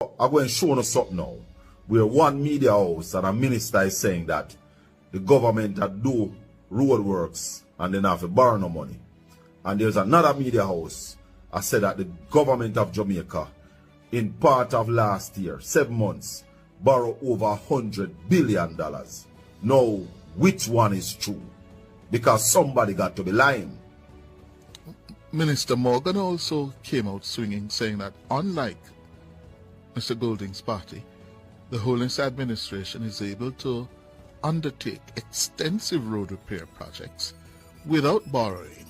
I'm going to show you something now, where one media house and a minister is saying that the government that do road works and then have to borrow no money. And there's another media house I said that the government of Jamaica in part of last year, 7 months, borrow over $100 billion. Now, which one is true? Because somebody got to be lying. Minister Morgan also came out swinging, saying that unlike Mr. Golding's party, the Holiness administration is able to undertake extensive road repair projects without borrowing.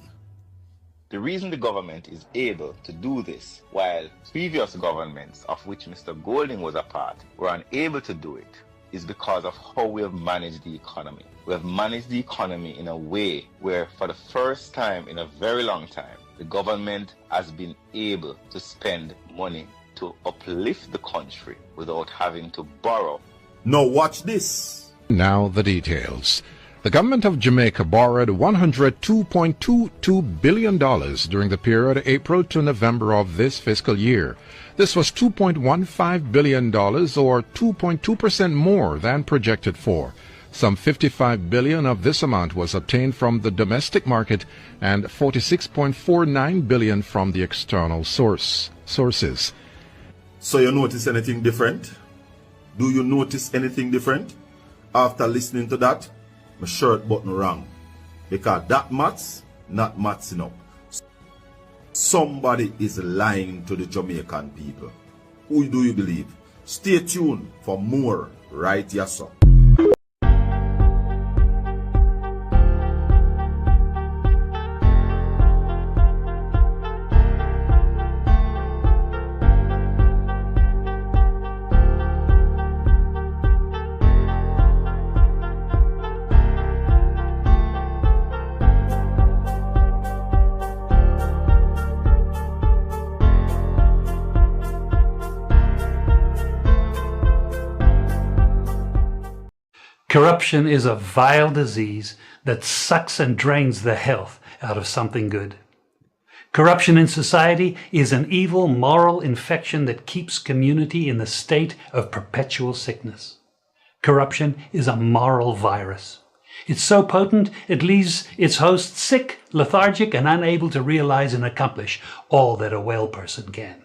The reason the government is able to do this, while previous governments, of which Mr. Golding was a part, were unable to do it, is because of how we have managed the economy. We have managed the economy in a way where, for the first time in a very long time, the government has been able to spend money to uplift the country without having to borrow. Now watch this. Now the details. The government of Jamaica borrowed $102.22 billion during the period April to November of this fiscal year. This was $2.15 billion, or 2.2% more than projected for. Some $55 billion of this amount was obtained from the domestic market and $46.49 billion from the external sources. So you notice anything different? Do you notice anything different? After listening to that, my shirt button wrong. Because that maths, not mathsing up. Somebody is lying to the Jamaican people. Who do you believe? Stay tuned for more right here, sir. Corruption is a vile disease that sucks and drains the health out of something good. Corruption in society is an evil moral infection that keeps community in the state of perpetual sickness. Corruption is a moral virus. It's so potent it leaves its host sick, lethargic, and unable to realize and accomplish all that a well person can.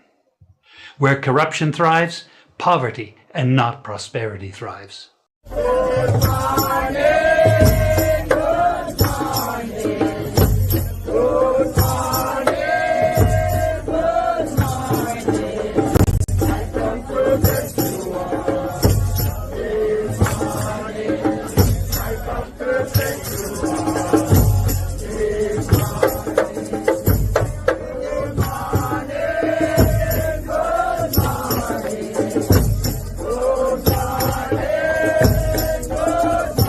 Where corruption thrives, poverty and not prosperity thrives. Good morning, good morning, good morning, good morning. I come to bless you all. This morning, I come to bless you all. This morning, good morning, good morning, good morning.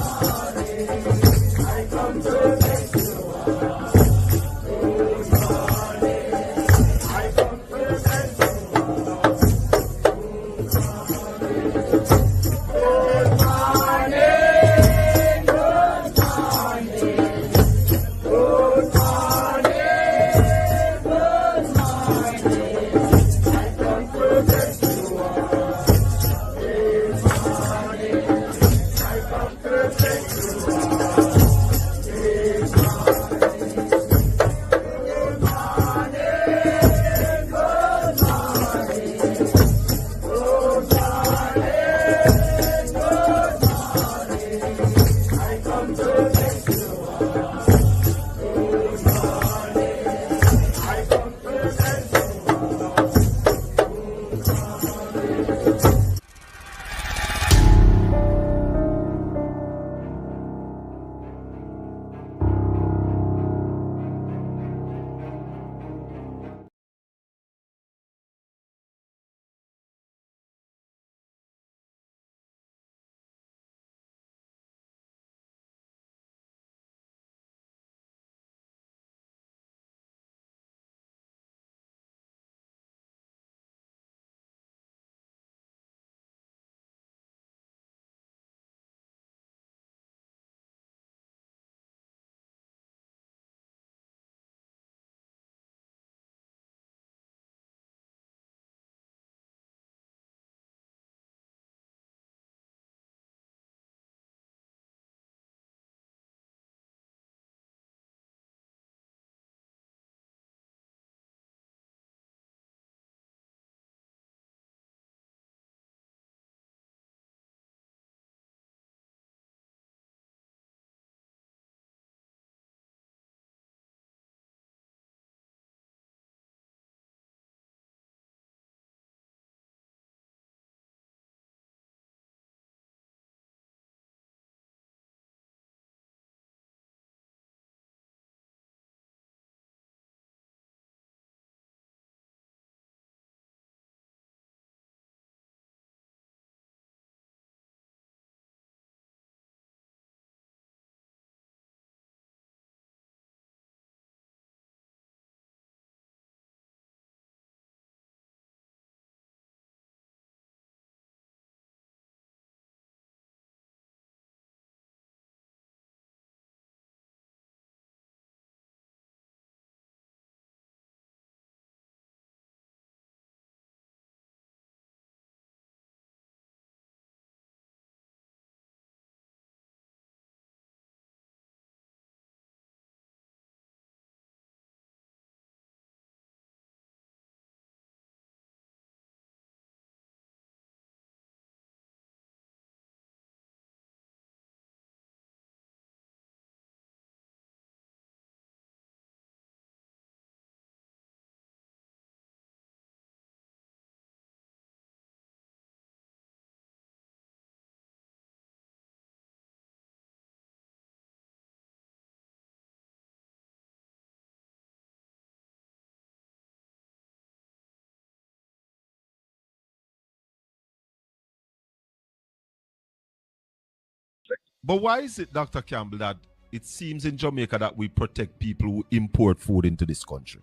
But why is it, Dr. Campbell, that it seems in Jamaica that we protect people who import food into this country?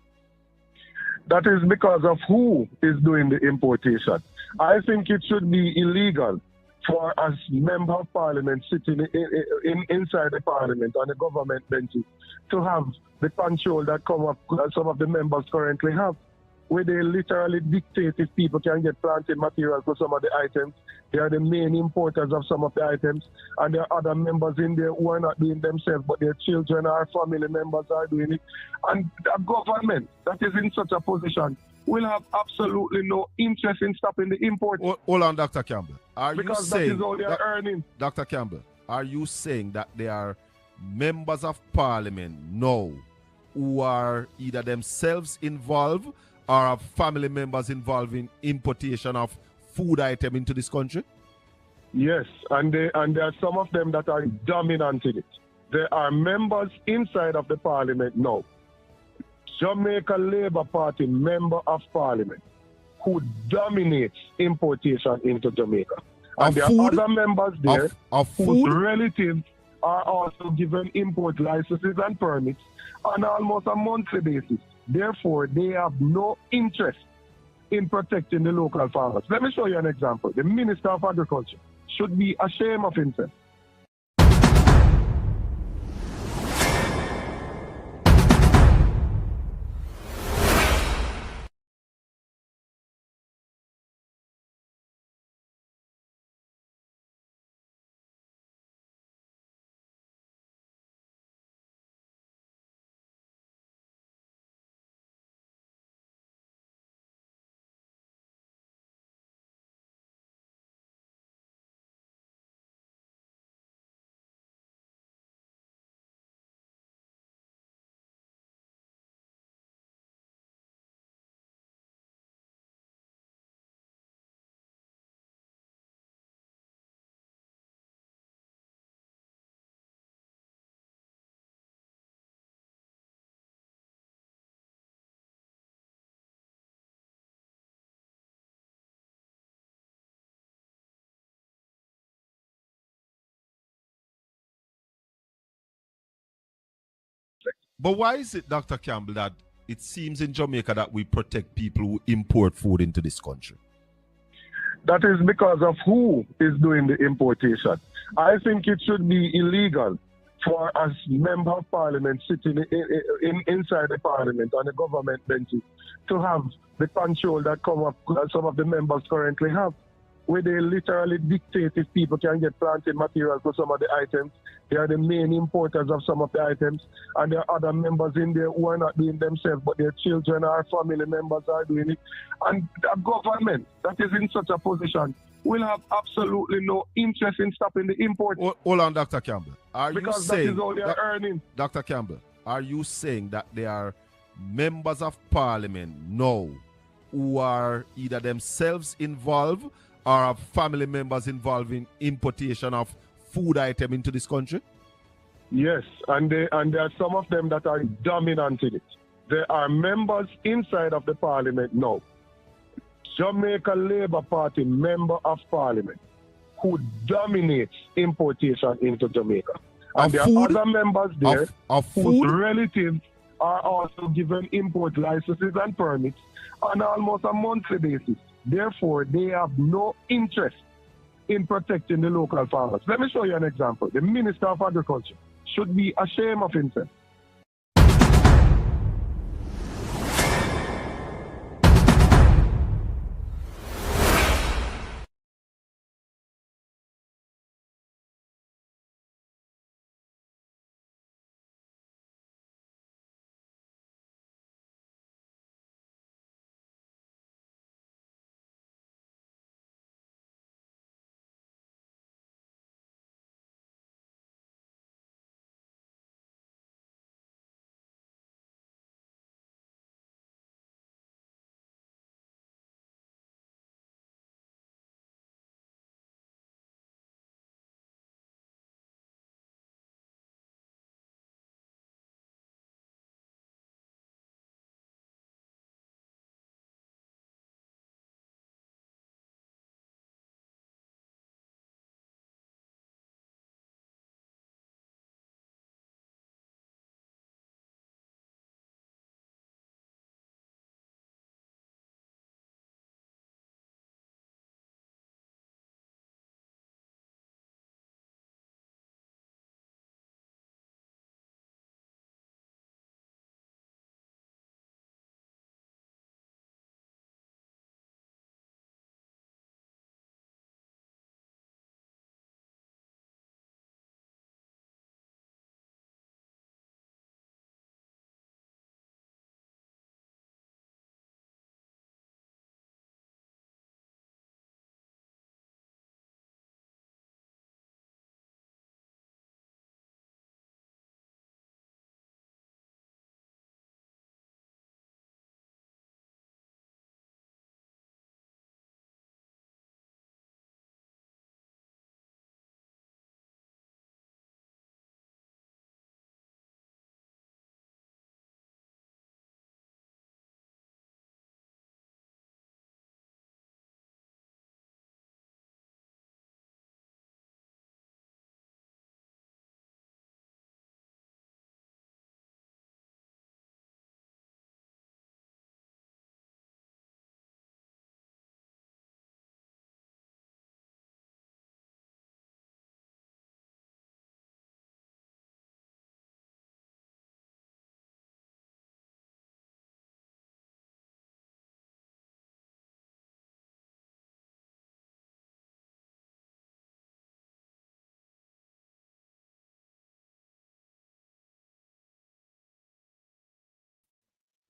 That is because of who is doing the importation. I think it should be illegal for a member of parliament sitting inside the parliament on the government benches to have the control that some of the members currently have, where they literally dictate if people can get planting material for some of the items. They are the main importers of some of the items, and there are other members in there who are not doing themselves, but their children or family members are doing it. And a government that is in such a position will have absolutely no interest in stopping the import. Hold on, Dr. Campbell. Are because you saying that is all they are earning. Dr. Campbell, are you saying that there are members of parliament now who are either themselves involved or are family members involved in importation of food item into this country? Yes, and there are some of them that are dominant in it. There are members inside of the parliament now, Jamaica Labour Party member of parliament, who dominates importation into Jamaica. And there are other members there whose relatives are also given import licenses and permits on almost a monthly basis. Therefore, they have no interest in protecting the local farmers. Let me show you an example. The Minister of Agriculture should be ashamed of himself. But why is it, Dr. Campbell, that it seems in Jamaica that we protect people who import food into this country? That is because of who is doing the importation. I think it should be illegal for a member of parliament sitting inside the parliament on the government benches to have the control that some of the members currently have, where they literally dictate if people can get planting material for some of the items. They are the main importers of some of the items, and there are other members in there who are not doing themselves, but their children or family members are doing it. And a government that is in such a position will have absolutely no interest in stopping the import. Hold on, Dr. Campbell. Because that is all they are earning. Dr. Campbell, are you saying that there are members of parliament now who are either themselves involved or are family members involved in importation of food item into this country? Yes, and there are some of them that are dominant in it. There are members inside of the parliament now, Jamaica Labour Party member of parliament, who dominates importation into Jamaica. And there are other members there whose relatives are also given import licenses and permits on almost a monthly basis. Therefore, they have no interest in protecting the local farmers. Let me show you an example. The Minister of Agriculture should be ashamed of himself.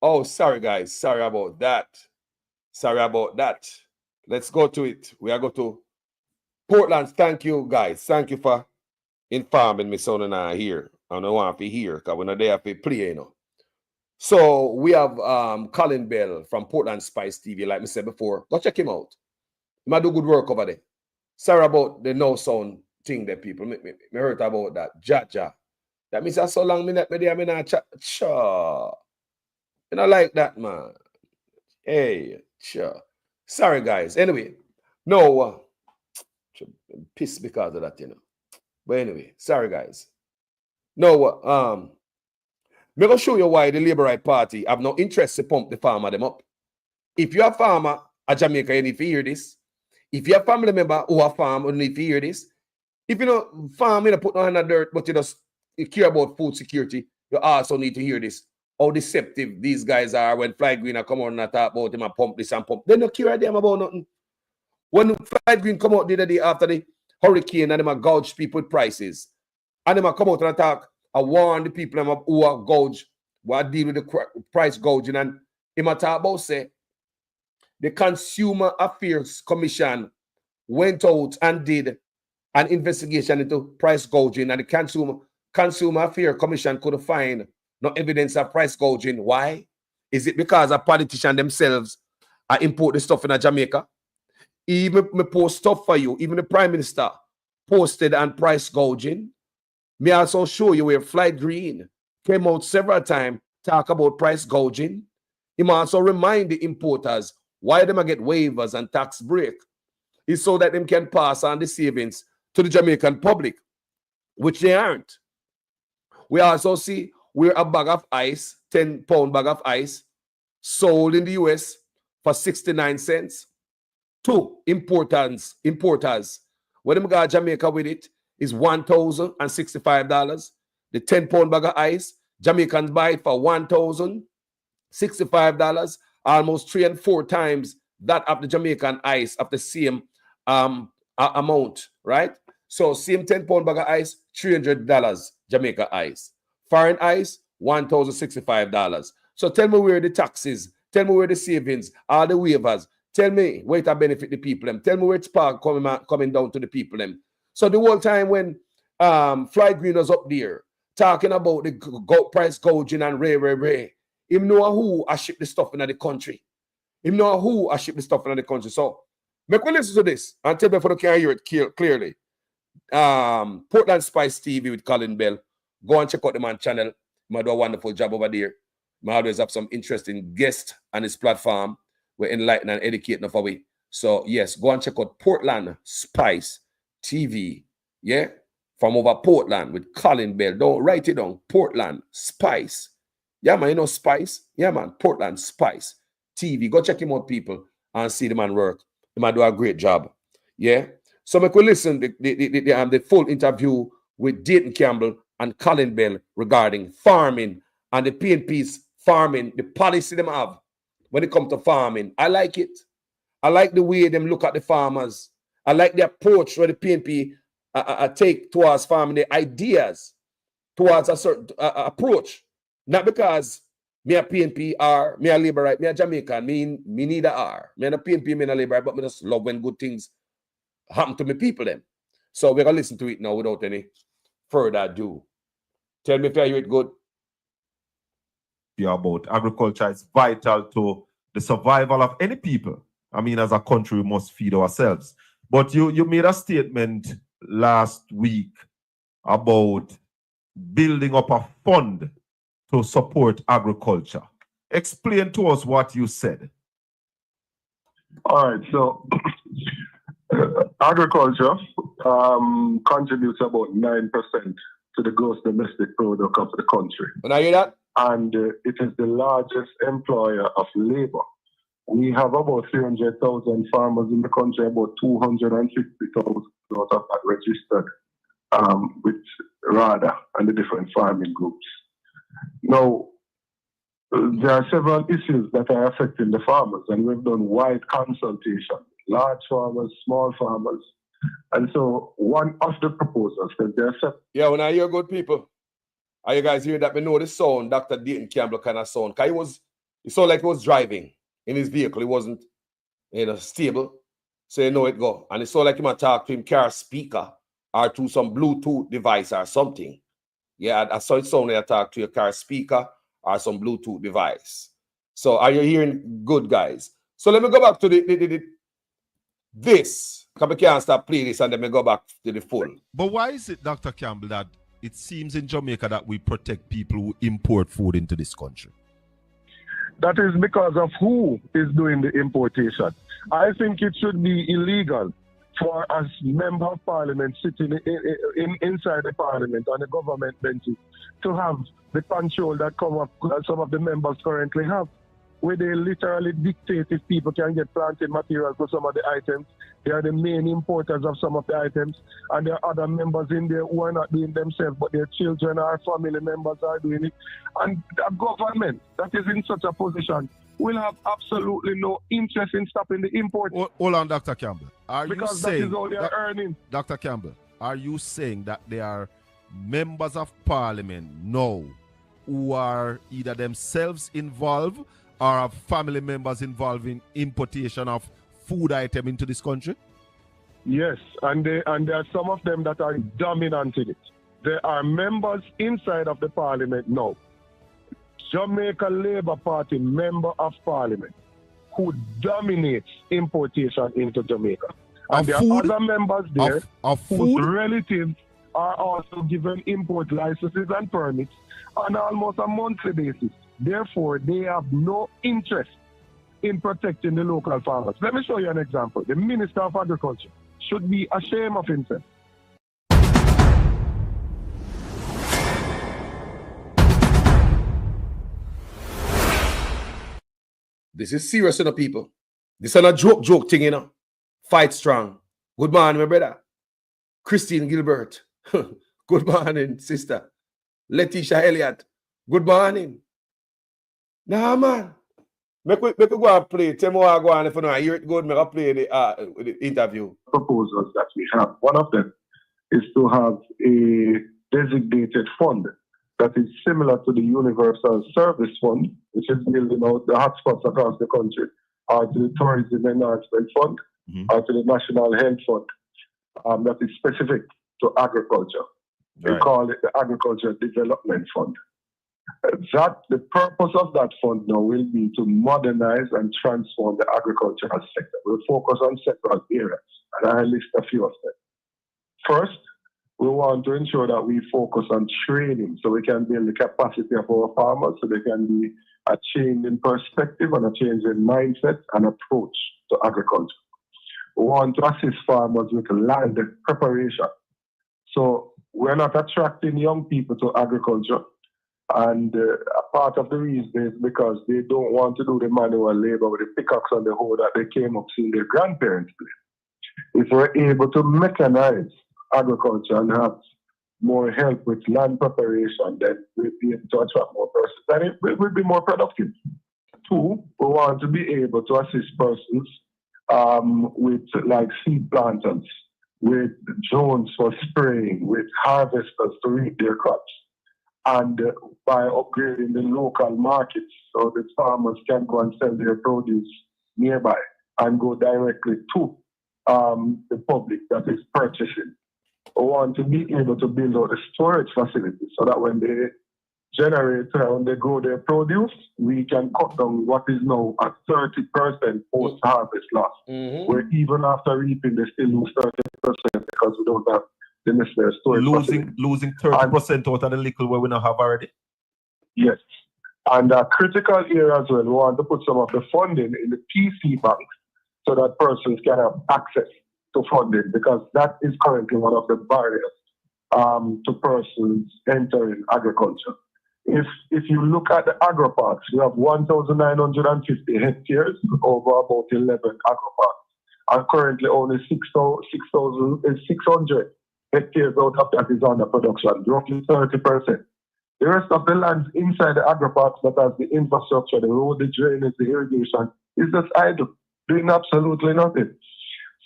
Oh, sorry, guys. Sorry about that. Sorry about that. Let's go to it. We are going to Portland. Thank you, guys. Thank you for informing me, son and I here. I don't want to hear because we're not there to play, you know. So we have Colin Bell from Portland Spice TV, like I said before. Go check him out. He might do good work over there. Sorry about the no sound thing that people me heard about that. Jaja. That means that's so long me not chat. Sure. You know like that, man. Hey, sure. Sorry, guys. Anyway, no, I'm pissed because of that, you know. But anyway, sorry, guys. No, I'm gonna show you why the Labour Right Party have no interest to pump the farmer them up. If you're a farmer at Jamaica, you need to hear this. If you're a family member who are farm, you need to hear this. If you know farm, you don't put no hand in the dirt, but you care about food security, you also need to hear this. How deceptive these guys are when Floyd Green come out and talk about him and pump this and pump. They don't care them about nothing. When Floyd Green come out the other day after the hurricane and them gouge people with prices, and them come out and talk, I warn the people who are gouge, who are deal with the price gouging, and him talk about say the Consumer Affairs Commission went out and did an investigation into price gouging, and the Consumer Affairs Commission couldn't find no evidence of price gouging. Why? Is it because a politician themselves are import the stuff in Jamaica? Even me post stuff for you. Even the Prime Minister posted on price gouging. Me also show you where Floyd Green came out several times talk about price gouging. He also remind the importers why them get waivers and tax break. It's so that them can pass on the savings to the Jamaican public, which they aren't. We also see where a bag of ice, 10-pound bag of ice, sold in the US for 69 cents. To importers, when them go to Jamaica with it, is $1,065. The 10-pound bag of ice, Jamaicans buy it for $1,065, almost 3 and 4 times that of the Jamaican ice of the same amount, right? So same 10-pound bag of ice, $300 Jamaica ice. Foreign ice, $1,065. So tell me where the taxes, tell me where the savings, all the waivers, tell me where it benefit the people them. Tell me where it's coming down to the people them. So the whole time when Floyd Green was up there talking about the price gouging and ray, him know who I ship the stuff in the country. Him know who I ship the stuff in the country. So make me listen to this and tell me if I can hear it clearly. Portland Spice TV with Colin Bell. Go and check out the man channel. He do a wonderful job over there. He always have some interesting guests on his platform. We're enlightening and educating of we. So yes, go and check out Portland Spice TV. Yeah, from over Portland with Colin Bell. Don't write it down. Portland Spice. Yeah, man, you know Spice. Yeah, man, Portland Spice TV. Go check him out, people, and see the man work. He might do a great job. Yeah. So we could listen the full interview with Dayton Campbell and Colin Bell regarding farming and the PNP's farming, the policy them have when it comes to farming. I like it. I like the way them look at the farmers. I like the approach where the PNP take towards farming, the ideas towards a certain approach. Not because me a PNP or me a Labour Right, me a Jamaican, me neither are. Me a PNP, me a Labour Right, but me just love when good things happen to me people them. So we're going to listen to it now without any further ado. Tell me if you hear it good. About agriculture is vital to the survival of any people. I mean, as a country, we must feed ourselves. But you made a statement last week about building up a fund to support agriculture. Explain to us what you said. All right, so agriculture contributes about 9% to the gross domestic product of the country. When I hear that? And it is the largest employer of labor. We have about 300,000 farmers in the country, about 250,000 out of that registered with RADA and the different farming groups. Now, there are several issues that are affecting the farmers, and we've done wide consultation, large farmers, small farmers. And so one of the proposals that they're set. Yeah, when I hear good people, are you guys hear that? We know the sound, Dr. Dayton Campbell kind of sound. Because It sounded like he was driving in his vehicle. It wasn't, stable. So you know it go. And it sounded like he might talk to him car speaker or to some Bluetooth device or something. Yeah, I saw it sound like I talk to your car speaker or some Bluetooth device. So are you hearing good, guys? So let me go back to this. Because we can't stop playing this and then we go back to the full. But why is it, Dr. Campbell, that it seems in Jamaica that we protect people who import food into this country? That is because of who is doing the importation. I think it should be illegal for a member of parliament sitting inside the parliament on the government benches to have the control that some of the members currently have, where they literally dictate if people can get planting materials for some of the items. They are the main importers of some of the items, and there are other members in there who are not doing themselves, but their children or family members are doing it. And the government that is in such a position will have absolutely no interest in stopping the import. Hold on, Dr. Campbell. Because that is all they are earning. Dr. Campbell, are you saying that there are members of parliament now who are either themselves involved or have family members involved in importation of food item into this country? Yes, and there are some of them that are dominant in it. There are members inside of the parliament now, Jamaica Labour Party member of parliament, who dominates importation into Jamaica. And there are other members there whose relatives are also given import licenses and permits on almost a monthly basis. Therefore, they have no interest in protecting the local farmers. Let me show you an example. The Minister of Agriculture should be ashamed of himself. This is serious, people. This is not a joke thing, Fight strong. Good morning, my brother. Christine Gilbert. Good morning, sister. Letitia Elliott. Good morning. Nah, man. Make we go and play. Tell me what I go on if you know. I hear it good. Make I play the interview. Proposals that we have. One of them is to have a designated fund that is similar to the Universal Service Fund, which is building out the hotspots across the country, or to the Tourism Enhancement Fund, or to the National Health Fund, that is specific to agriculture. Right. They call it the Agriculture Development Fund. The purpose of that fund now will be to modernize and transform the agricultural sector. We'll focus on several areas, and I'll list a few of them. First, we want to ensure that we focus on training so we can build the capacity of our farmers so there can be a change in perspective and a change in mindset and approach to agriculture. We want to assist farmers with land preparation. So we're not attracting young people to agriculture. And a part of the reason is because they don't want to do the manual labor with the pickaxe on the hoe that they came up seeing their grandparents do. If we're able to mechanize agriculture and have more help with land preparation, then we'll be able to attract more persons and it will be more productive. Two, we want to be able to assist persons with like seed planters, with drones for spraying, with harvesters to reap their crops, and by upgrading the local markets so that farmers can go and sell their produce nearby and go directly to the public that is purchasing. We want to be able to build out a storage facility so that when they generate, when they grow their produce, we can cut down what is now at 30% post-harvest loss. Where even after reaping, they still lose 30% because we don't have the necessary storage facility. Losing 30% out of the liquor where we don't have already? Yes. And a critical area as well, we want to put some of the funding in the PC banks so that persons can have access to funding, because that is currently one of the barriers to persons entering agriculture. If you look at the agri-parks, we have 1,950 hectares over about 11 agri-parks, and currently only 600 hectares out of that is under production, roughly 30%. The rest of the land inside the agri-parks that has the infrastructure, the road, the drainage, the irrigation, is just idle, doing absolutely nothing.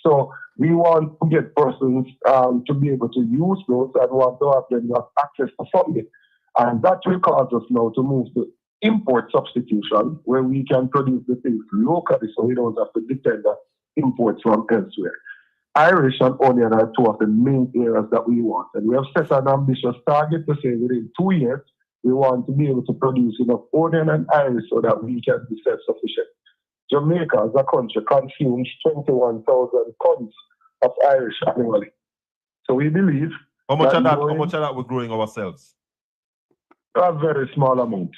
So we want to get persons to be able to use those and want to have them have access to funding. And that will cause us now to move to import substitution, where we can produce the things locally so we don't have to depend on imports from elsewhere. Irish and onion are two of the main areas that we want. And we have set an ambitious target to say within 2 years, we want to be able to produce enough onion and Irish so that we can be self-sufficient. Jamaica as a country consumes 21,000 tons of Irish annually. So we believe How much of that we're growing ourselves? A very small amount.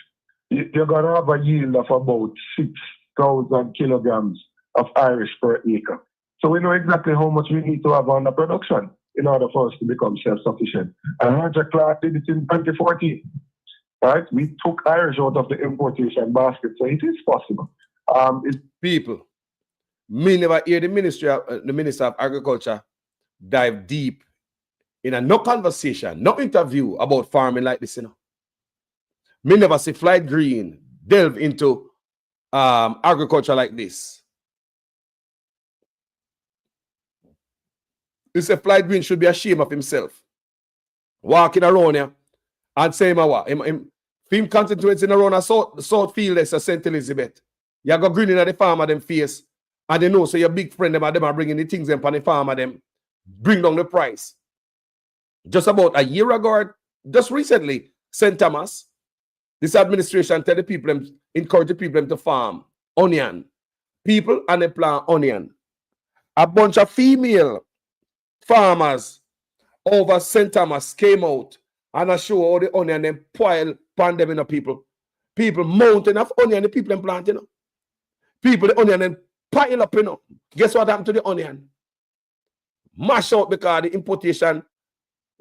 You're going to have a yield of about 6,000 kilograms of Irish per acre. So we know exactly how much we need to have on the production in order for us to become self-sufficient. And Roger Clark did it in 2014. Right? We took Irish out of the importation basket, so it is possible. People, me never hear the Minister of Agriculture dive deep in no conversation, no interview about farming like this, you know. Me never see Floyd Green delve into agriculture like this. You say Floyd Green should be ashamed of himself. Walking around here and saying, him concentrating around a south field as a St. Elizabeth. You go grinning at the farmer them face, and they know so your big friend them are bringing the things them on the farmer them, bring down the price. Just about a year ago, just recently, St. Thomas, this administration tell the people, encourage the people to farm onion. People and they plant onion. A bunch of female farmers over St. Thomas came out and I show all the onion and pile pan them in the people. People mountain of onion, the people them planting. You know. People the onion and pile up, you know. Guess what happened to the onion? Mash out because the importation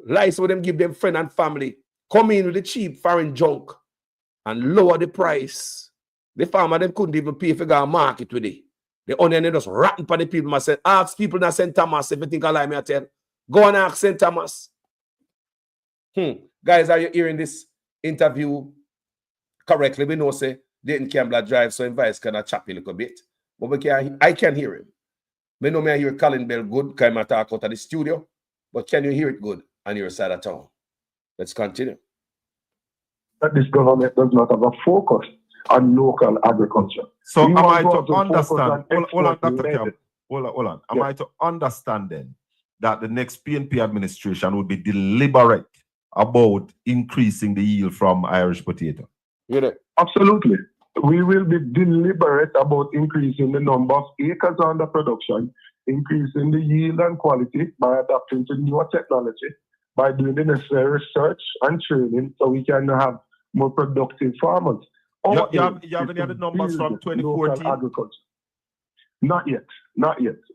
lies with them give them friend and family. Come in with the cheap foreign junk and lower the price. The farmer them couldn't even pay for the market with it. The onion they just ratting for the people. Myself, ask people in St. Thomas if you think I lie me I tell. Go and ask St. Thomas. Guys, are you hearing this interview correctly? We know say Dayton Campbell drive, so advice can chop a little bit. But I can hear him. We know me I hear Colin Bell good, because I talk out of the studio. But can you hear it good on your side of town? Let's continue. That this government does not have a focus on local agriculture. So am I to understand? Hold on, Dr. Campbell. Hold on. Am I to understand then that the next PNP administration would be deliberate about increasing the yield from Irish potato? Yeah. Absolutely. We will be deliberate about increasing the number of acres under production, increasing the yield and quality by adapting to newer technology, by doing the necessary research and training so we can have more productive farmers. You have any other numbers from 2014? Agriculture. Not yet.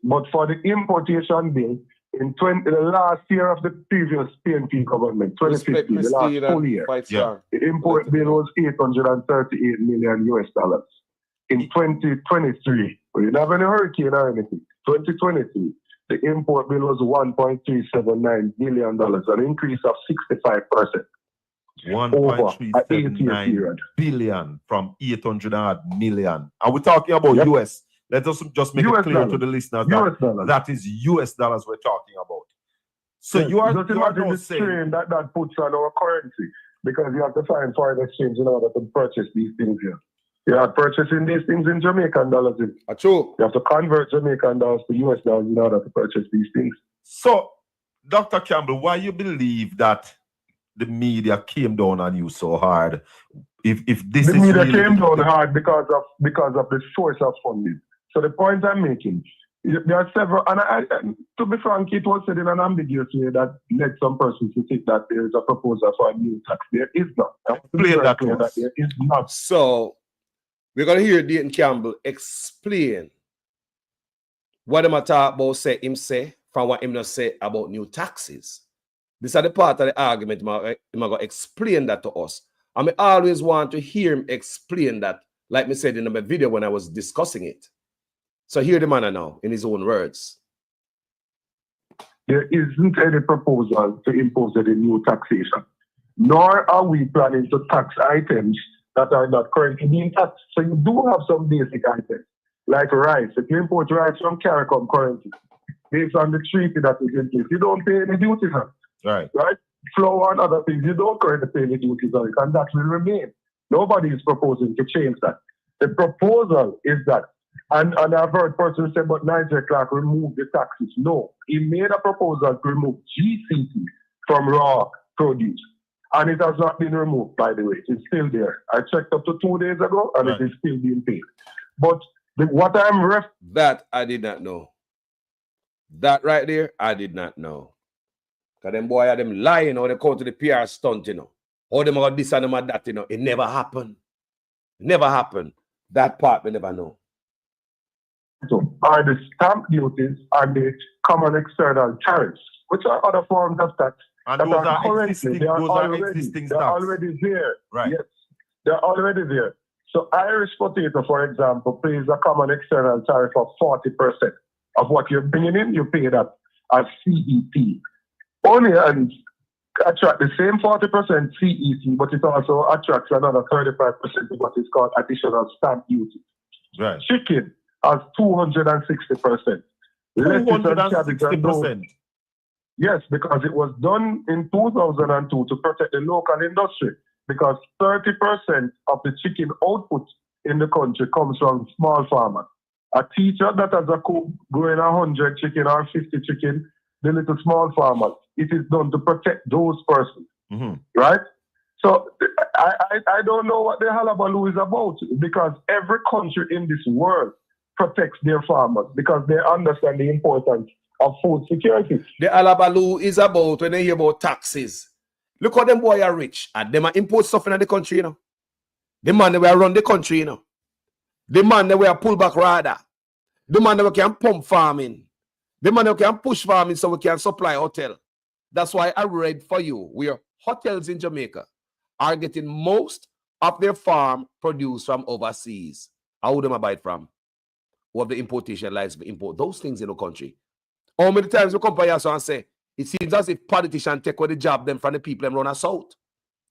But for the importation bill, in the last year of the previous PNP government, 2015, the last full year, the import bill was $838 million US. In 2023, we didn't have any hurricane or anything. 2023, the import bill was $1.379 billion, an increase of 65%. 1.379 billion from 800 million. And we're talking about US. Let us just make it clear to the listeners that that is US dollars we're talking about. So you are not saying that puts on our currency, because you have to find foreign exchange in order to purchase these things here. You are purchasing these things in Jamaican dollars. True. You have to convert Jamaican dollars to US dollars in order to purchase these things. So, Dr. Campbell, why you believe that the media came down on you so hard? If this the is media really came down hard because of the source of funding. So the point I'm making, there are several, and to be frank, it was said in an ambiguous way that led some persons to think that there is a proposal for a new tax. There is not. Explain that to us. There is not. So we're gonna hear Dayton Campbell explain what him talk about say from what him not say about new taxes. This is the part of the argument. I'm going to explain that to us. And I always want to hear him explain that, like me said in my video when I was discussing it. So hear the man now in his own words. There isn't any proposal to impose any new taxation, nor are we planning to tax items that are not currently being taxed. So you do have some basic items, like rice. If you import rice from CARICOM currently, based on the treaty that is in place, you don't pay any duties on it. Right. Flour and other things, you don't currently pay any duties on it, and that will remain. Nobody is proposing to change that. The proposal is that, and I've heard persons say, but Nigel Clark removed the taxes. No, he made a proposal to remove GCT from raw produce. And it has not been removed, by the way. It's still there. I checked up to 2 days ago, and Right. it is still being paid. But what I'm That I did not know. That right there, I did not know. Because them boy are them lying or they come to the PR stunt, you know. Or them are this and them are that, you know. It never happened. Never happened. That part we never know. are the stamp duties and the common external tariffs, which are other forms of tax. And that those are currently, existing, they are those are already, existing they're stocks. already there. Right. Yes, they're already there. So Irish potato, for example, pays a common external tariff of 40% of what you're bringing in. You pay that as CET. Onions attract the same 40% CET, but it also attracts another 35% of what is called additional stamp duty. Right. Chicken has 260%. 260%. Yes, because it was done in 2002 to protect the local industry, because 30% of the chicken output in the country comes from small farmers. A teacher that has a cook growing 100 chicken or 50 chicken, the little small farmers, it is done to protect those persons, right? So I don't know what the hullabaloo is about, because every country in this world protects their farmers because they understand the importance of food security. The hullabaloo is about when they hear about taxes. Look how them boy are rich and them are import stuff in the country, you know. The man that will run the country, you know. The man that will pull back rider. The man that can pump farming. The man that can push farming so we can supply hotel. That's why I read for you where hotels in Jamaica are getting most of their farm produce from overseas. How would them buy it from? What the importation lies to import those things in the country. How many times we come by here and say, it seems as if politicians take away the job them from the people and run us out.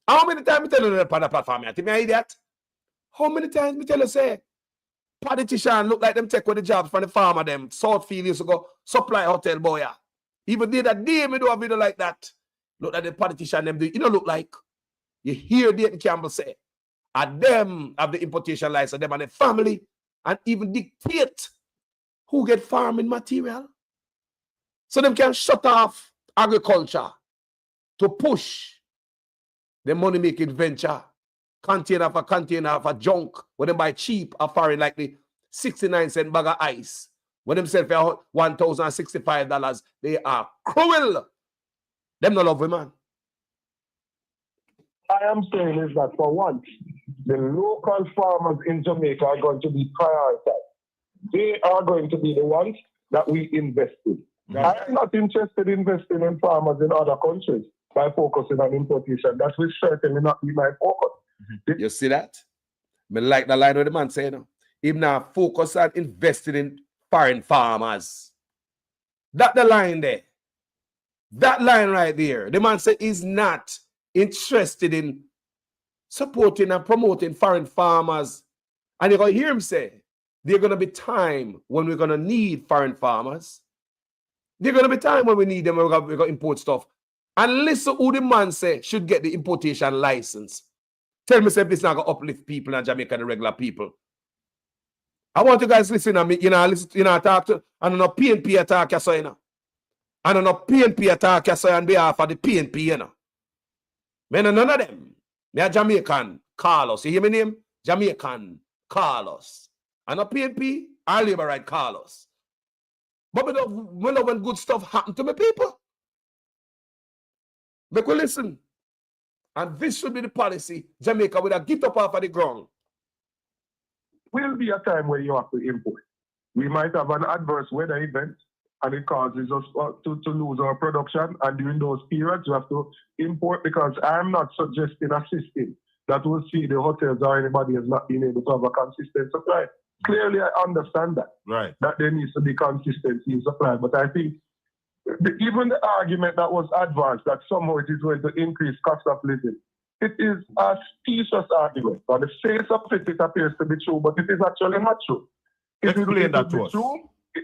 How many times we tell you that on the platform? You think me idiot? How many times we tell you say, politicians look like them take away the jobs from the farmer them. Southfield used to go supply hotel boy. Even day that day me do a video like that. Look at the politician them do. You don't look like. You hear Dayton Campbell say, and them have the importation license, them and the family, and even dictate who get farming material. So them can shut off agriculture to push the money-making venture, container for junk, when they buy cheap or foreign like the 69-cent bag of ice. When them sell for $1,065, they are cruel. Them no love women. I am saying is that for once, the local farmers in Jamaica are going to be prioritized. They are going to be the ones that we invest in. I am not interested in investing in farmers in other countries by focusing on importation. That will certainly not be my focus. You see that? Me like the line where the man saying, even now focus on investing in foreign farmers. That the line there. That line right there. The man said he's not interested in supporting and promoting foreign farmers. And you're going to hear him say, there's going to be time when we're going to need foreign farmers. There's going to be time when we need them, we're going to import stuff. And listen who the man say should get the importation license. Tell me if this is not going to uplift people in Jamaica, the regular people. I want you guys to listen to me, talk to, and on a PNP attack, you know. And on a PNP attack, you on behalf of the PNP, you know. Me none of them. Me a Jamaican, Carlos. You hear me name? Jamaican, Carlos. And a PNP, I Labour right, Carlos. But we love when good stuff happen to my people. Make we listen. And this should be the policy Jamaica would have get up off of the ground. Will be a time where you have to import. We might have an adverse weather event and it causes us to lose our production, and during those periods we have to import, because I'm not suggesting a system that will see the hotels or anybody has not been able to have a consistent supply. Clearly I understand that. Right. That there needs to be consistency in supply, but I think even the argument that was advanced that somehow it is going to increase cost of living, it is a specious argument. On the face of it, it appears to be true, but it is actually not true. Explain that to us.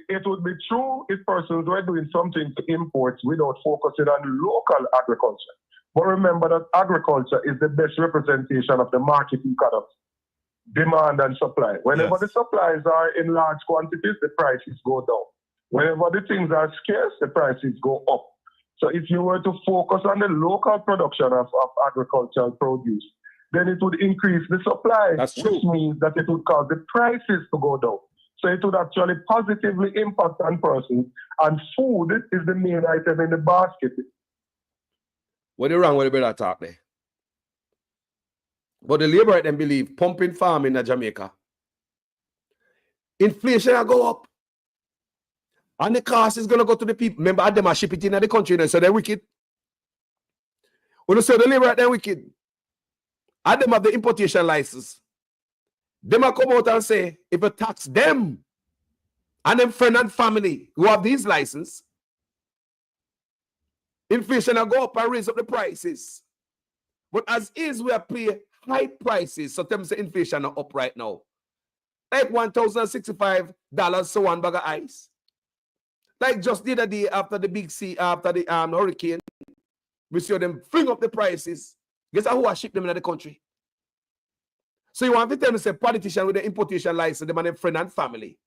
It would be true if persons were doing something to imports without focusing on local agriculture. But remember that agriculture is the best representation of the market economy, demand and supply. Whenever the supplies are in large quantities, the prices go down. Whenever the things are scarce, the prices go up. So if you were to focus on the local production of agricultural produce, then it would increase the supply, which means that it would cause the prices to go down. So it would actually positively impact on persons, and food is the main item in the basket. What is wrong with the brother talk there? But the labor them believe pumping farming in Jamaica. Inflation will go up. And the cost is going to go to the people. Remember, them are shipping it in the country, so they're wicked. When you say the labor they're wicked, and them have the importation license. Them will come out and say, if you tax them and them friend and family who have these license, inflation will go up and raise up the prices. But as is, we are paying high prices. So them say inflation are up right now. Like $1,065 for one bag of ice. Like just the other day after the big sea, after the hurricane, we saw them fling up the prices. Guess who are shipping them in the country? So you want to tell me, say, politician with the importation license, them and their friend and family.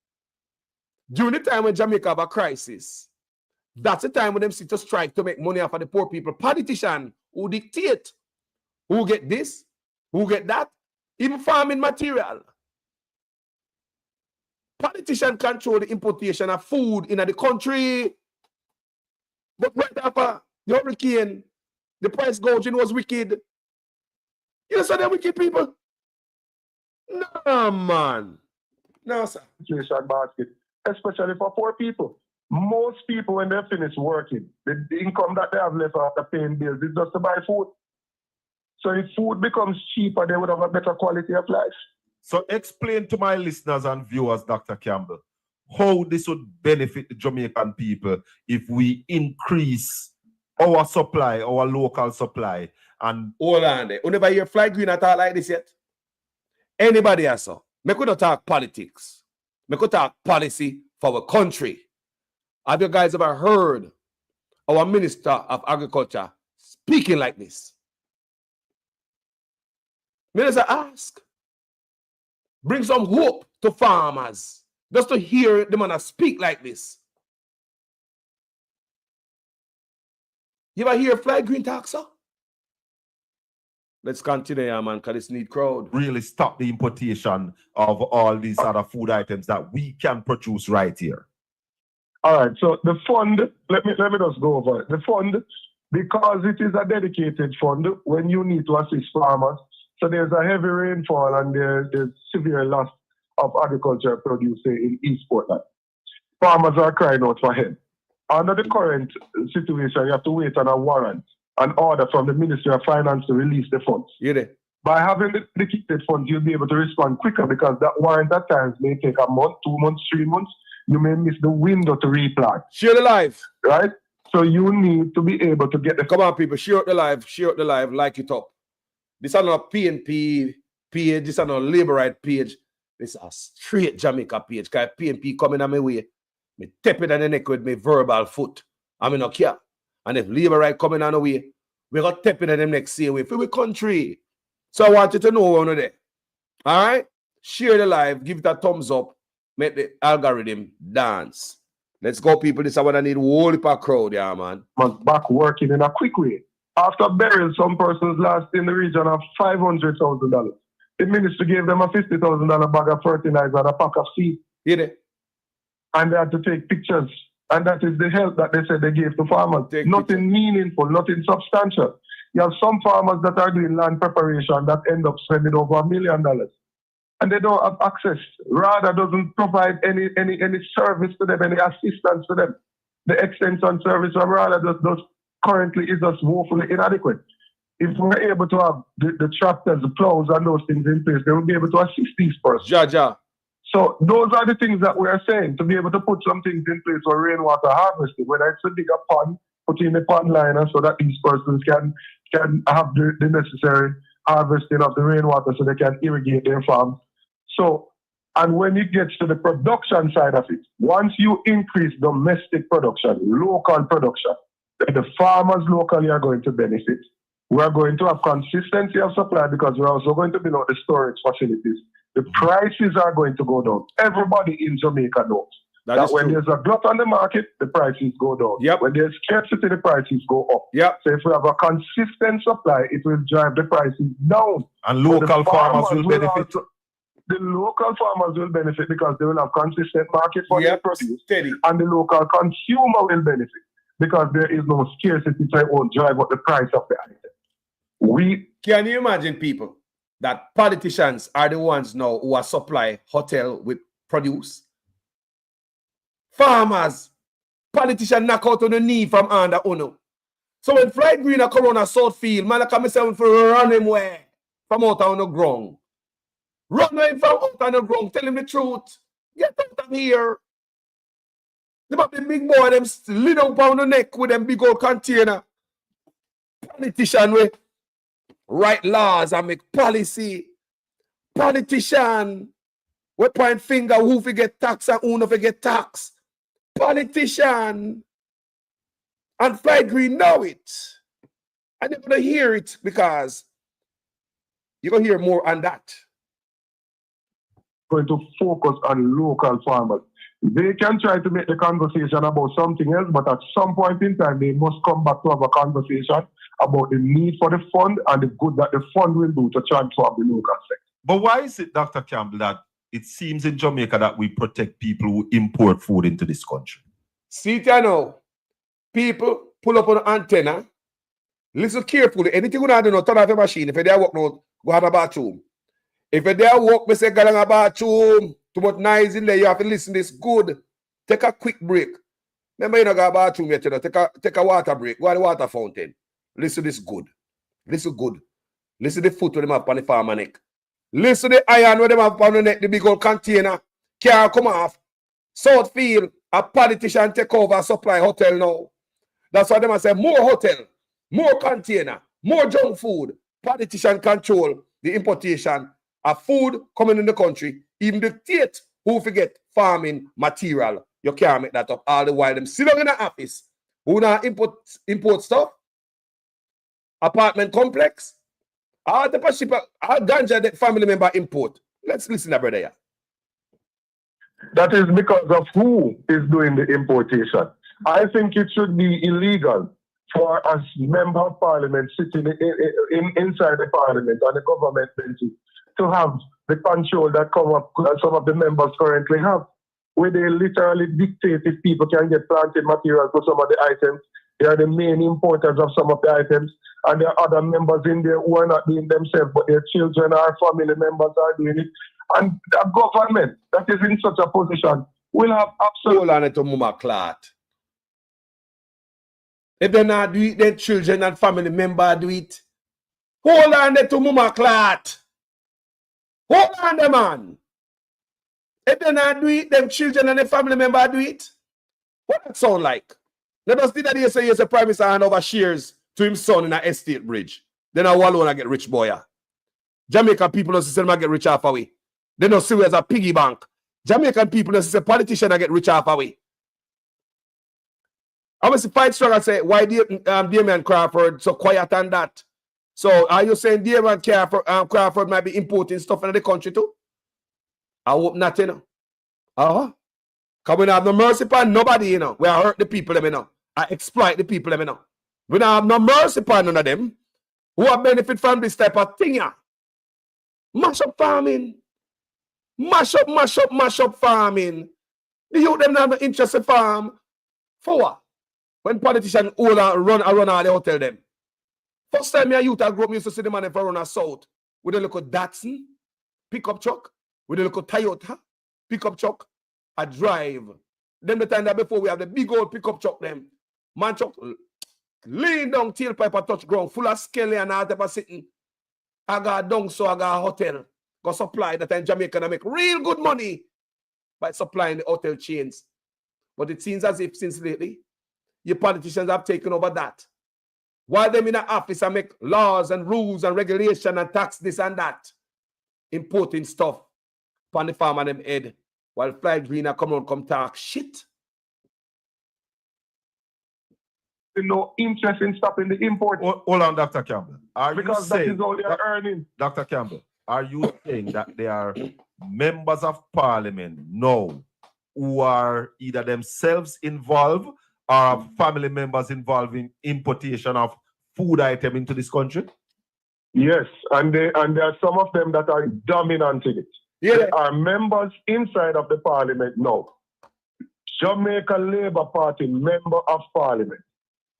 During the time when Jamaica have a crisis, that's the time when them sit to strike to make money off of the poor people. Politician who dictate who get this, who get that, even farming material. Politician control the importation of food in the country. But right after the hurricane, the price gouging was wicked. You saw them wicked people? No, man. No, sir. Situation basket, especially for poor people. Most people, when they finish working, the income that they have left after paying bills is just to buy food. So if food becomes cheaper, they would have a better quality of life. So explain to my listeners and viewers, Dr. Campbell, how this would benefit the Jamaican people if we increase our supply, our local supply. And hold on there. You never hear Floyd Green at all like this yet? Anybody else? So? We could talk politics. We could talk policy for our country. Have you guys ever heard our Minister of Agriculture speaking like this? Minister ask. Bring some hope to farmers. Just to hear the man speak like this. You ever hear Floyd Green talk, sir? Let's continue, man, because this need crowd. Really stop the importation of all these other food items that we can produce right here. All right, so the fund, let me just go over it. The fund, because it is a dedicated fund when you need to assist farmers, so there's a heavy rainfall and there's severe loss of agricultural produce in East Portland. Farmers are crying out for help. Under the current situation, you have to wait on a warrant, an order from the Ministry of Finance to release the funds. By having the dedicated funds, you'll be able to respond quicker because that warrant at times may take a month, 2 months, 3 months. You may miss the window to replant. Share the live. Right? So you need to be able to get the... Come on, people. Share the live, like it up. This is not a PNP page. This is not a labor right page. This is a straight Jamaica page. Because PNP coming on my way, me tap it on the neck with my verbal foot. I mean, not care. And if labor right coming on the way, we're going to tap it on them next year for the country. So I want you to know one of them. All right? Share the live. Give it a thumbs up. Make the algorithm dance. Let's go, people. This is what I need. Whole heap of crowd, yeah, man. Back working in a quick way. After burying some persons lost in the region of $500,000. The ministry gave them a $50,000 bag of fertilizer and a pack of seed. And they had to take pictures. And that is the help that they said they gave to farmers. Nothing meaningful, nothing substantial. You have some farmers that are doing land preparation that end up spending over $1 million. And they don't have access. Rather doesn't provide any service to them, any assistance to them. The extension service of rather does currently is just woefully inadequate. If we're able to have the tractors, the plows, and those things in place, they will be able to assist these persons. So those are the things that we are saying, to be able to put some things in place for rainwater harvesting, whether it's a bigger pond, put in a pond liner so that these persons can have the necessary harvesting of the rainwater so they can irrigate their farms. So, and when it gets to the production side of it, once you increase domestic production, local production, then the farmers locally are going to benefit. We're going to have consistency of supply because we're also going to build out the storage facilities. The prices are going to go down. Everybody in Jamaica knows that when there's a glut on the market, the prices go down. Yep. When there's scarcity, the prices go up. Yep. So if we have a consistent supply, it will drive the prices down. And local farmers will benefit. The local farmers will benefit because they will have consistent market for their produce. Steady. And the local consumer will benefit because there is no scarcity, so it won't drive up the price of the item. Can you imagine, people, that politicians are the ones now who are supply hotel with produce? Farmers, politicians knock out on the knee from under Uno. So when Floyd Green come on a South Field, man, I come say for run him where? From out on the ground. Run him from out on the ground, tell him the truth. Get out of here. Them up the big boy, them lean up on the neck with them big old container. Politician we write laws and make policy. Politician we point finger who forget tax and who no forget tax. Politician. And Floyd Green know it. And you're going to hear it because you're going to hear more on that. Going to focus on local farmers. They can try to make the conversation about something else, but at some point in time, they must come back to have a conversation about the need for the fund and the good that the fund will do to transform the local sector. But why is it, Dr. Campbell, that it seems in Jamaica that we protect people who import food into this country? See it now. People pull up on the antenna. Listen carefully. Anything you do, turn off your machine. If you're there, walk now, go to the bathroom. If you're there, walk, me say, go to the bathroom. Too much noise in there. You have to listen this good. Take a quick break. Remember, you don't go to the bathroom yet. You know, take a water break. Go to the water fountain. Listen this good. Listen good. Listen the foot where them have on the farmer neck. Listen the iron where them have on the neck, the big old container. Can't come off. Southfield, a politician take over supply hotel now. That's why them say more hotel, more container, more junk food. Politician control the importation of food coming in the country. Even dictate who forget farming material. You can't make that up all the while. Them sit down in the office. Who now import stuff? Apartment complex. All the ship, all ganja that family member import. Let's listen to brother here. That is because of who is doing the importation. I think it should be illegal for a member of parliament sitting inside the parliament on the government benches to have the control that some of the members currently have, where they literally dictate if people can get planted material for some of the items. They are the main importers of some of the items, and there are other members in there who are not doing themselves, but their children or family members are doing it. And the government that is in such a position will have absolute... Hold on to Mama Clot. If they not do it, their children and family member do it. Hold on to Mama Clot. Hold on them, man. If they not do it, them children and their family member do it. What that sound like? Let us do that here say yes, a prime minister hand over shares to his son in an estate bridge. Then I alone get rich boy. Jamaican people don't say get rich half away. They don't see it as a piggy bank. Jamaican people don't say politician get rich half away. I was fight strong and say, why Damian Crawford so quiet on that? So are you saying Damian Crawford might be importing stuff into the country too? I hope not, you know. Because we don't have no mercy upon nobody, you know. We hurt the people, you know. I exploit the people, you know. We don't have no mercy upon none of them who have benefit from this type of thing, yeah. Mash up farming. Mash up farming. The youth them have no interest in farm. For what? When politicians run all the hotel them. First time my youth I grew up, used to see the man for run a south with a little Datsun pickup truck, with a little Toyota pickup truck, a drive. Then the time that before we have the big old pickup truck them. Man truck lean down tailpipe a touch ground, full of skelly and all type of sitting. I got dung, so I got a hotel. Got supply that in Jamaica and make real good money by supplying the hotel chains. But it seems as if since lately, your politicians have taken over that. While them in the office and make laws and rules and regulation and tax this and that, importing stuff upon the farm and them head, while Floyd Green come talk shit. no interest in stopping the import Hold on, Dr. Campbell. Are you because that saying, is how they are earning. Dr. Campbell, are you saying that there are members of parliament now who are either themselves involved or have family members involved in importation of food item into this country? Yes, and there are some of them that are dominant in it. Yeah. There are members inside of the parliament now. Jamaica Labour Party member of parliament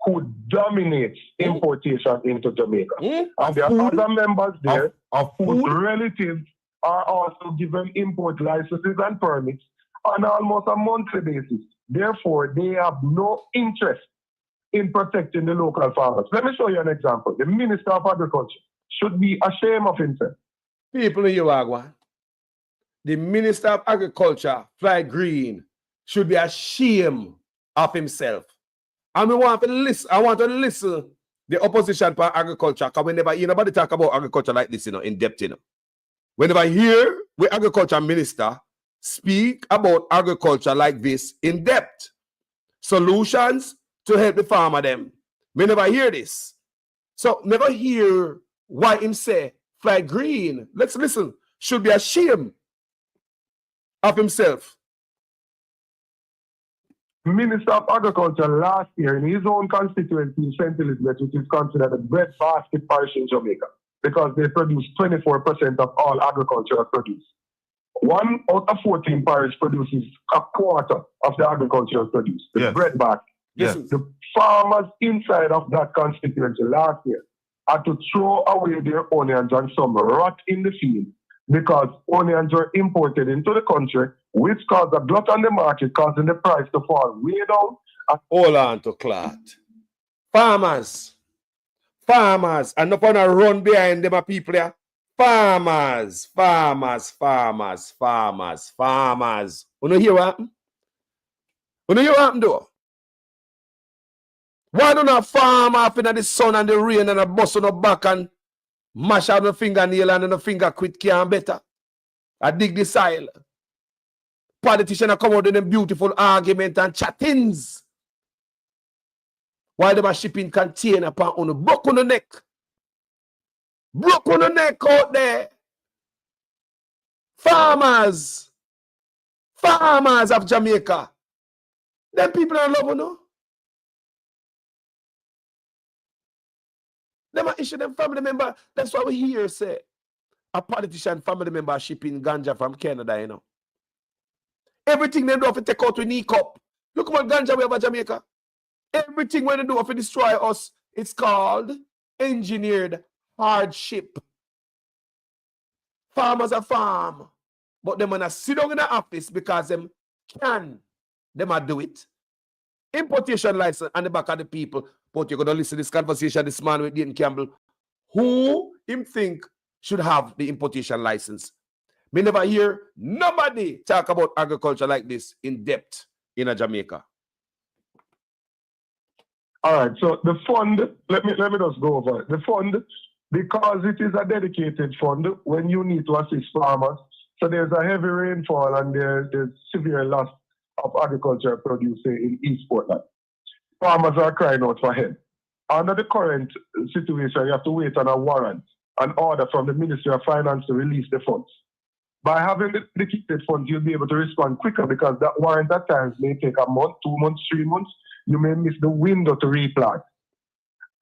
who dominates importation into Jamaica. And there are other members there of whose food? relatives are also given import licenses and permits on almost a monthly basis. Therefore, they have no interest in protecting the local farmers. Let me show you an example. The Minister of Agriculture should be ashamed of himself. People in Uruguay, the Minister of Agriculture, Floyd Green, should be ashamed of himself. And I want to listen the opposition for agriculture, because whenever nobody talk about agriculture like this, in depth, Whenever I hear the agriculture minister speak about agriculture like this in depth, solutions to help the farmer them. We never hear this. So never hear why him say Floyd Green, let's listen, should be ashamed of himself. Minister of Agriculture last year in his own constituency in St. Elizabeth, which is considered a breadbasket parish in Jamaica, because they produce 24% of all agricultural produce. 1 out of 14 parish produces a quarter of the agricultural produce, the breadbasket. Yes. The farmers inside of that constituency last year had to throw away their onions and some rot in the field because onions were imported into the country, which caused a glut on the market, causing the price to fall way down. Hold on to clot. Farmers, and not gonna run behind them people here. Farmers. You know hear what happen? You know hear what happen though? Why don't a farm off in the sun and the rain and a bust on the back and mash out the fingernail and the finger quit can better? I dig the soil. Politicians come out with them beautiful argument and chattings. While they are shipping container upon on the broke on the neck. Broke on the neck out there. Farmers of Jamaica. Them people are love, no? Them are issue them family member. That's why we hear say a politician family member shipping ganja from Canada, Everything they do have to take out with knee cup. Look what ganja we have at Jamaica. Everything when they do have to destroy us, it's called engineered hardship. Farmers are farm, but them wanna sit down in the office because them can. Them a do it. Importation license on the back of the people. But you're gonna listen to this conversation this man with Dean Campbell. Who him think should have the importation license? Me never hear nobody talk about agriculture like this in depth in Jamaica. All right, so the fund, let me just go over it. The fund, because it is a dedicated fund when you need to assist farmers, so there's a heavy rainfall and there's severe loss of agricultural produce in East Portland. Farmers are crying out for help. Under the current situation, you have to wait on a warrant, an order from the Ministry of Finance to release the funds. By having the dedicated funds, you'll be able to respond quicker because that warrant at times may take a month, 2 months, 3 months. You may miss the window to replant,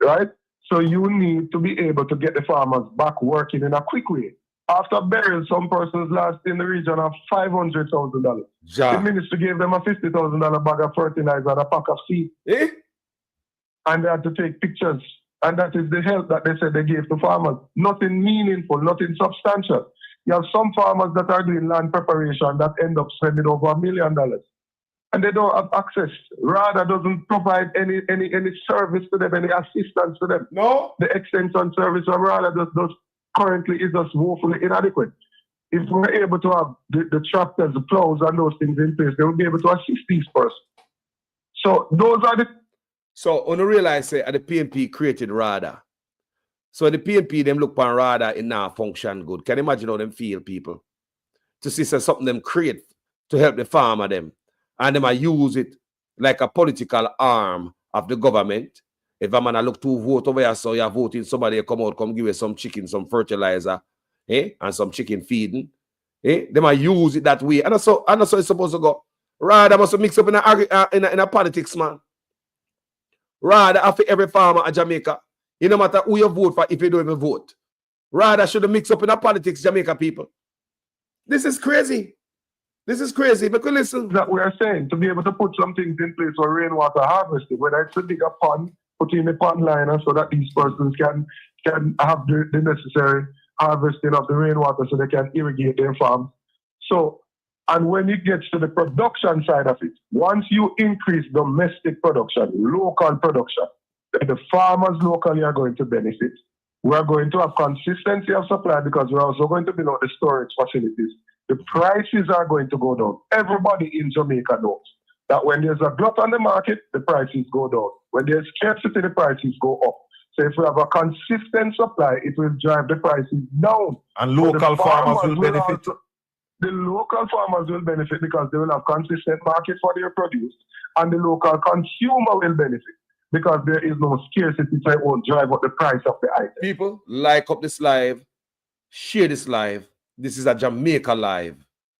right? So you need to be able to get the farmers back working in a quick way. After burying some persons lost in the region of $500,000. The ministry gave them a $50,000 bag of fertilizer and a pack of seed. And they had to take pictures. And that is the help that they said they gave to farmers. Nothing meaningful, nothing substantial. You have some farmers that are doing land preparation that end up spending over $1 million. And they don't have access. RADA doesn't provide any service to them, any assistance to them. No. The extension service from RADA does currently is just woefully inadequate. If we're able to have the tractors, the plows, and those things in place, they will be able to assist these persons. So those are the... So on the realize say the PNP created RADA. So the PNP them look upon RADA in now function good. Can you imagine how them feel, people? To see something them create to help the farmer them. And them use it like a political arm of the government If a man a look to vote over here, so you're voting somebody come out, come give you some chicken, some fertilizer, and some chicken feeding. They might use it that way. And so it's supposed to go. Rather must mix up in a politics, man. Rather after every farmer in Jamaica, it no matter who you vote for if you don't even vote. Rather should mix up in a politics, Jamaica people. This is crazy. This is crazy. Because listen. That we are saying to be able to put some things in place for rainwater harvesting, whether it's a bigger pond, put in a pond liner so that these persons can have the necessary harvesting of the rainwater so they can irrigate their farms. So, and when it gets to the production side of it, once you increase domestic production, local production, then the farmers locally are going to benefit. We are going to have consistency of supply because we're also going to build out the storage facilities. The prices are going to go down. Everybody in Jamaica knows that when there's a glut on the market, the prices go down. When there's scarcity, the prices go up. So if we have a consistent supply, it will drive the prices down. And local farmers will benefit. The local farmers will benefit because they will have consistent market for their produce, and the local consumer will benefit because there is no scarcity, so it won't drive up the price of the item. People, like up this live, share this live. This is a Jamaica live.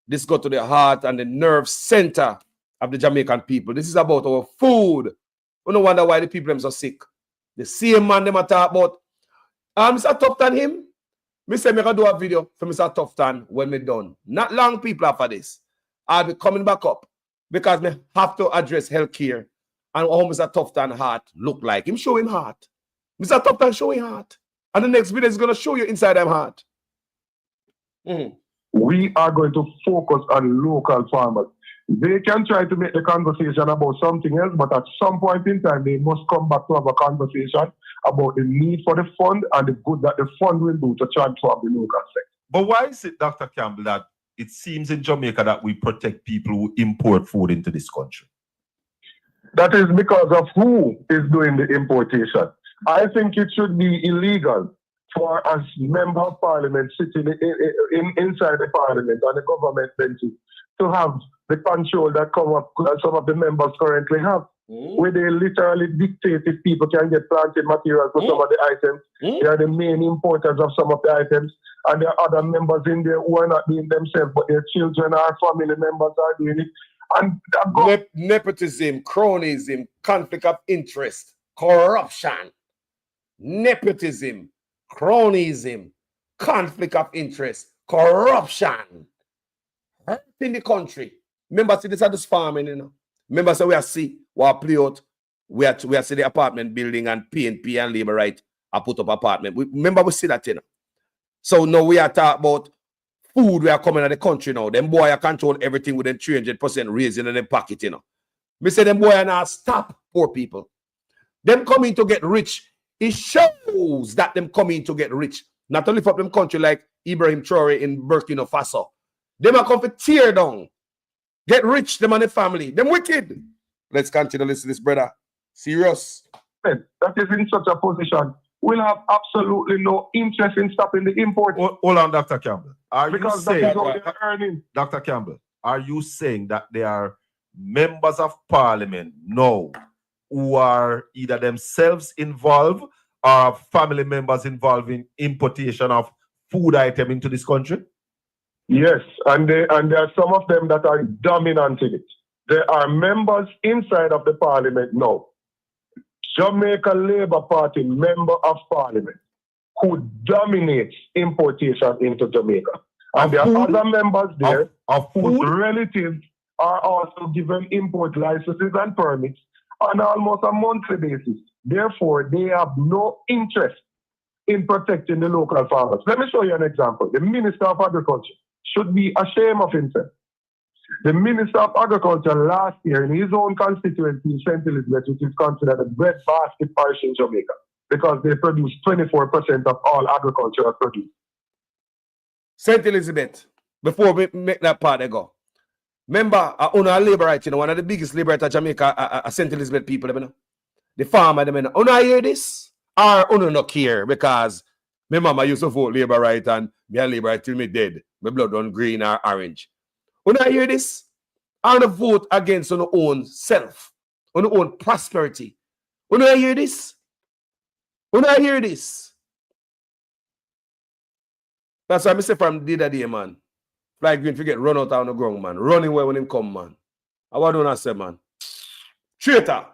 This go to the heart and the nerve center of the Jamaican people. This is about our food. We no wonder why the people them so sick. The same man them a talk about. Mr. Tufton him. Me say me gonna do a video for Mr. Tufton when me done. Not long people after this. I'll be coming back up because me have to address healthcare and how Mr. Tufton heart look like. Him show him heart. Mr. Tufton show him heart. And the next video is gonna show you inside him heart. We are going to focus on local farmers. They can try to make the conversation about something else, but at some point in time, they must come back to have a conversation about the need for the fund and the good that the fund will do to transform the local sector. But why is it, Dr. Campbell, that it seems in Jamaica that we protect people who import food into this country? That is because of who is doing the importation. I think it should be illegal for a member of parliament sitting inside the parliament and the government benches to have the control that some of the members currently have, where they literally dictate if people can get planted material for some of the items. They are the main importers of some of the items, and there are other members in there who are not doing themselves, but their children or family members are doing it. And nepotism, cronyism, conflict of interest, corruption, nepotism, cronyism, conflict of interest, corruption in the country. Remember, see, this is just farming, you know. Remember, so we are see what play out. We are see the apartment building and PNP and labor right. I put up apartment. Remember, we see that, you know. So now we are talking about food. We are coming in the country now. Them boy are control everything with them 300% raising in their pocket, you know. Me say them boy are not stop poor people. Them coming to get rich. It shows that them coming to get rich. Not only for them country like Ibrahim Traore in Burkina Faso. Them are come to tear down. Get rich, them and the family. Them wicked. Let's continue to listen to this, brother. Serious. That is in such a position. We'll have absolutely no interest in stopping the import. Hold on, Dr. Campbell. Because that is how they're earning. Dr. Campbell, are you saying that there are members of parliament now who are either themselves involved or family members involved in importation of food item into this country? Yes, and there are some of them that are dominant in it. There are members inside of the parliament now, Jamaica Labour Party member of parliament, who dominates importation into Jamaica. And there are other members there whose relatives are also given import licenses and permits on almost a monthly basis. Therefore, they have no interest in protecting the local farmers. Let me show you an example. The Minister of Agriculture should be ashamed of himself. The Minister of Agriculture last year in his own constituency in St. Elizabeth, which is considered a breadbasket parish in Jamaica, because they produce 24% of all agricultural produce. St. Elizabeth, before we make that part they go. Remember, our labor right, you know, one of the biggest labor right of Jamaica, St. Elizabeth people, you know, the farmer, you know. Una hear this? Or una not care because my mama used to vote labor right and me a labor right till me dead. My blood run green or orange. When I hear this, I want to vote against on our own self, on our own prosperity. When I hear this, When I hear this, that's why I say from the other day, man. Like Green forget run out on the ground, man. Running away when him come, man. I want to say, man. Traitor.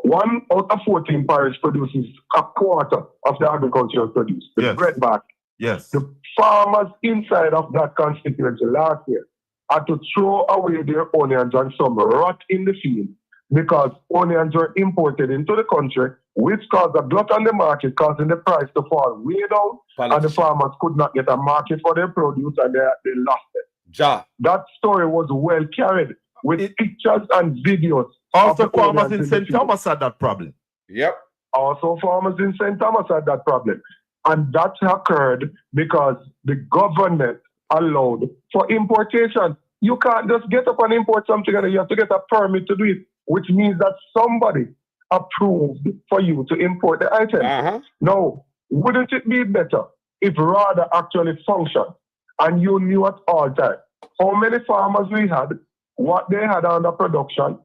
1 out of 14 parish produces a quarter of the agricultural produce. The Yes. bread basket. Yes. The farmers inside of that constituency last year had to throw away their onions and some rot in the field because onions were imported into the country, which caused a glut on the market, causing the price to fall way down, and the farmers could not get a market for their produce, and they lost it. Ja. That story was well carried with pictures and videos. Also, of the farmers onions in the St. field. Thomas had that problem. Yep. Also, farmers in St. Thomas had that problem. And that occurred because the government allowed for importation. You can't just get up and import something and you have to get a permit to do it, which means that somebody approved for you to import the item. Now, wouldn't it be better if RADA actually functioned and you knew at all times how many farmers we had, what they had under production,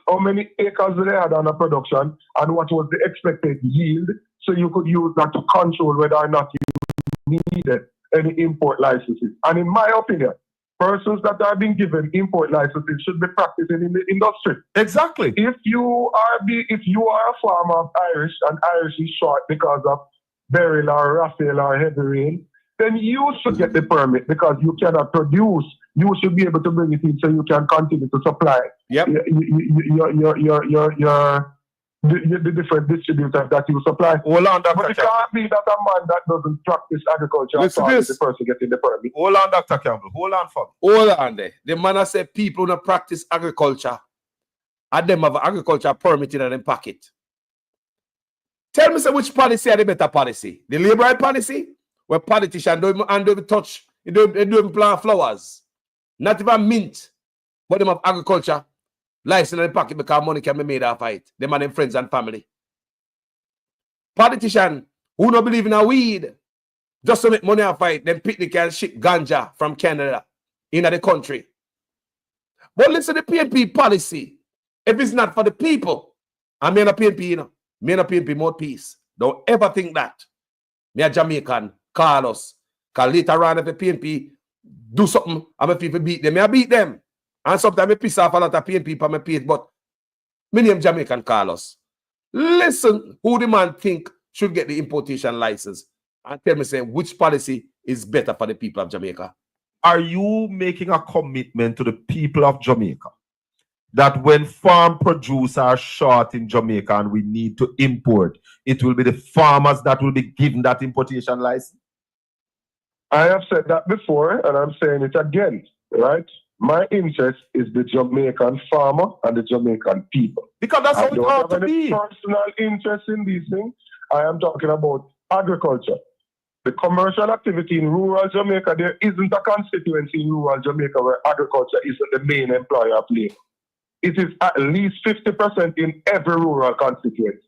how many acres they had under production, and what was the expected yield, so you could use that to control whether or not you needed any import licenses. And in my opinion, persons that are being given import licenses should be practicing in the industry. Exactly. If you are a farmer of Irish and Irish is short because of Beryl or Raphael or Heavy Rain, then you should get the permit because you cannot produce. You should be able to bring it in so you can continue to supply Yep. the different distributors that you supply. Hold on, But Dr. it can't be that a man that doesn't practice agriculture Listen is to this. the person getting the permit. Hold on, Dr. Campbell. Hold on, for me. Hold on there. The man has said people who practice agriculture and them have agriculture permit in them pocket. Tell me, sir, which policy are the better policy? The liberal policy, where politicians don't even touch, they don't even plant flowers. Not even mint, but them have agriculture license in the pocket because money can be made off of it. Them and them friends and family. Politician who don't believe in a weed, just to make money off of it, them picnic and ship ganja from Canada into the country. But listen to the PNP policy. If it's not for the people, I mean a PNP, you know, me and a PNP more peace. Don't ever think that. Me a Jamaican, call us. Because later on, if the PNP do something, I'm a people beat them. I beat them. And sometimes I piss off a lot of PNP for my page, but me name Jamaican Carlos. Listen who the man think should get the importation license and tell me, say, which policy is better for the people of Jamaica. Are you making a commitment to the people of Jamaica that when farm produce are short in Jamaica and we need to import, it will be the farmers that will be given that importation license? I have said that before, and I'm saying it again, right? My interest is the Jamaican farmer and the Jamaican people. Because that's how I it don't ought have to any be. personal interest in these things. I am talking about agriculture. The commercial activity in rural Jamaica, there isn't a constituency in rural Jamaica where agriculture isn't the main employer of labor. It is at least 50% in every rural constituency.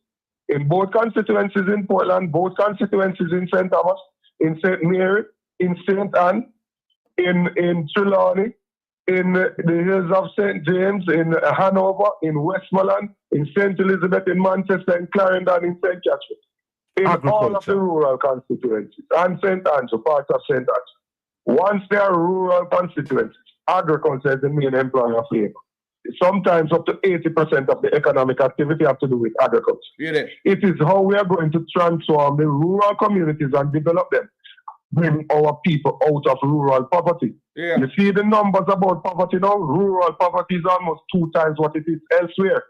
In both constituencies in Portland, both constituencies in St. Thomas, in St. Mary, in St. Anne, in Trelawney, in the hills of St. James, in Hanover, in Westmoreland, in St. Elizabeth, in Manchester, in Clarendon, in St. Catherine. In all of the rural constituencies, and St. Andrew, parts of St. Andrew. Once they are rural constituencies, agriculture is the main employer of labor. Sometimes up to 80% of the economic activity have to do with agriculture. Really? It is how we are going to transform the rural communities and develop them, bring our people out of rural poverty. Yeah. You see the numbers about poverty now? Rural poverty is almost 2 times what it is elsewhere.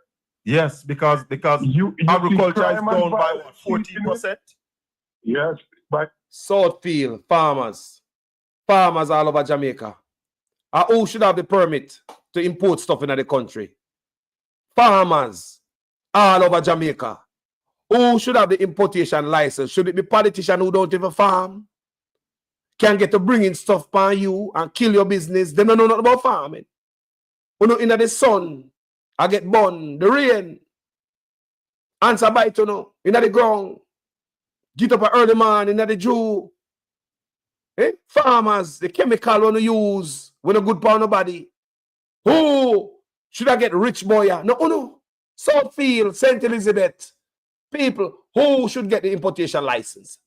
Yes, because You agriculture see is crime down and by violence what, 14%? Yes, but Southfield farmers all over Jamaica. Who should have the permit to import stuff into the country? Farmers all over Jamaica. Who should have the importation license? Should it be politicians who don't even farm? Can get to bring in stuff by you and kill your business? They don't know nothing about farming. You know, in the sun, I get burn, the rain. Answer bite, you know, in the ground. Get up early man in the dew. Farmers, the chemical when you use, when a good for nobody. Who should I get rich boy? No. Southfield, St. Elizabeth, people who should get the importation license.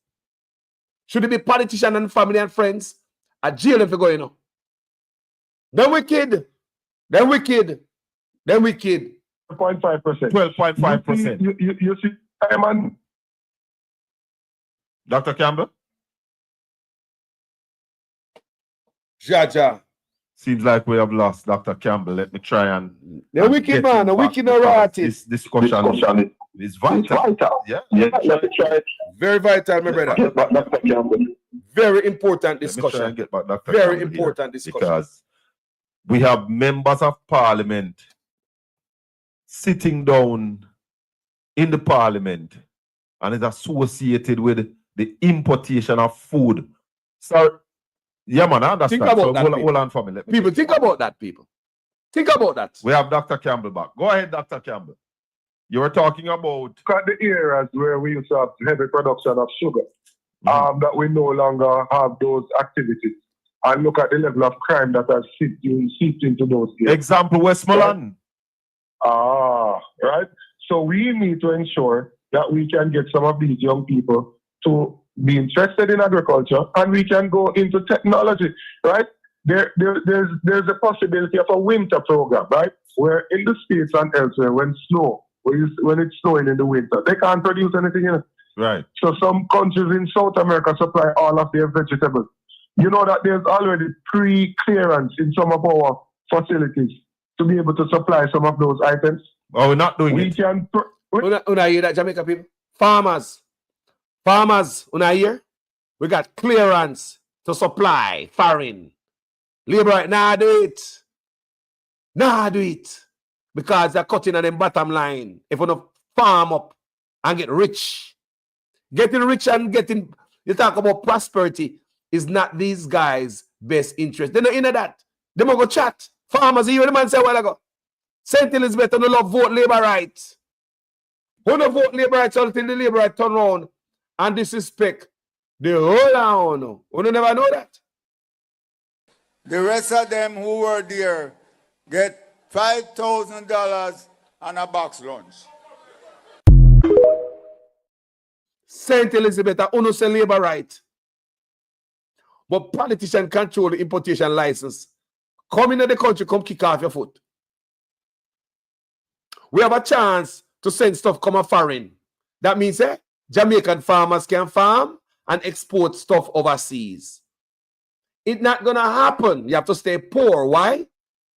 Should it be politicians and family and friends? A jail if you go, you know. Then wicked. 12.5%. 12.5%. You see, man. Dr. Campbell? Jaja. Seems like we have lost Dr. Campbell. Let me try and The wicked man, the wicked artist. This discussion is vital. Yeah. Let me try it. Very vital, my brother. Get back Dr. Campbell. Very important Let me try discussion. and get back Dr. Very Campbell important here, discussion. because we have members of parliament sitting down in the parliament and is associated with the importation of food. So, yeah, man, I understand. Think about so that, hold on for me. Let me People, think about that, people. Think about that. We have Dr. Campbell back. Go ahead, Dr. Campbell. You were talking about Look at the areas where we used to have heavy production of sugar, that we no longer have those activities. And look at the level of crime that has seeped into those areas. example Westmoreland. Right? So we need to ensure that we can get some of these young people to be interested in agriculture, and we can go into technology, right? There's a possibility of a winter program, right? Where in the States and elsewhere, when it's snowing in the winter, they can't produce anything in it. Right. So some countries in South America supply all of their vegetables. You know that there's already pre-clearance in some of our facilities to be able to supply some of those items. Oh, we're not doing We it. can... Una hear that, Jamaica people? Farmers, una hear? We got clearance to supply foreign. Labor right now, do it. Because they're cutting on them bottom line. If we don't farm up and get rich. Getting rich and getting, you talk about prosperity, is not these guys' best interest. They're not into that. They might go chat. Farmers, you hear the man say a while ago. St. Elizabeth don't love vote labor rights. Who don't vote labor rights until the labor rights turn around and disrespect the whole town. We don't never know that. The rest of them who were there get $5,000 and a box lunch. St. Elizabeth are innocent labor right. But politicians control the importation license. Come into the country, come kick off your foot. We have a chance to send stuff come foreign. That means Jamaican farmers can farm and export stuff overseas. It's not gonna happen. You have to stay poor. Why?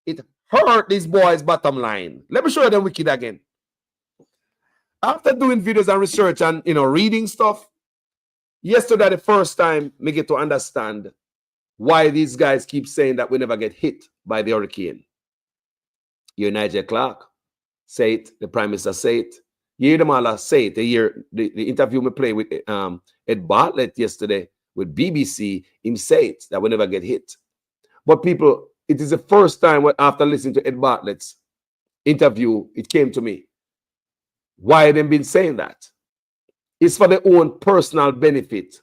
It hurt these boys' bottom line. Let me show you them wicked again. After doing videos and research and reading stuff, yesterday the first time me get to understand why these guys keep saying that we never get hit by the hurricane. You hear Nigel Clark say it, the Prime Minister say it. You hear them all say it. The interview me play with Ed Bartlett yesterday with BBC, him say it, that we never get hit. But people, it is the first time after listening to Ed Bartlett's interview, it came to me. Why them been saying that? It's for their own personal benefit.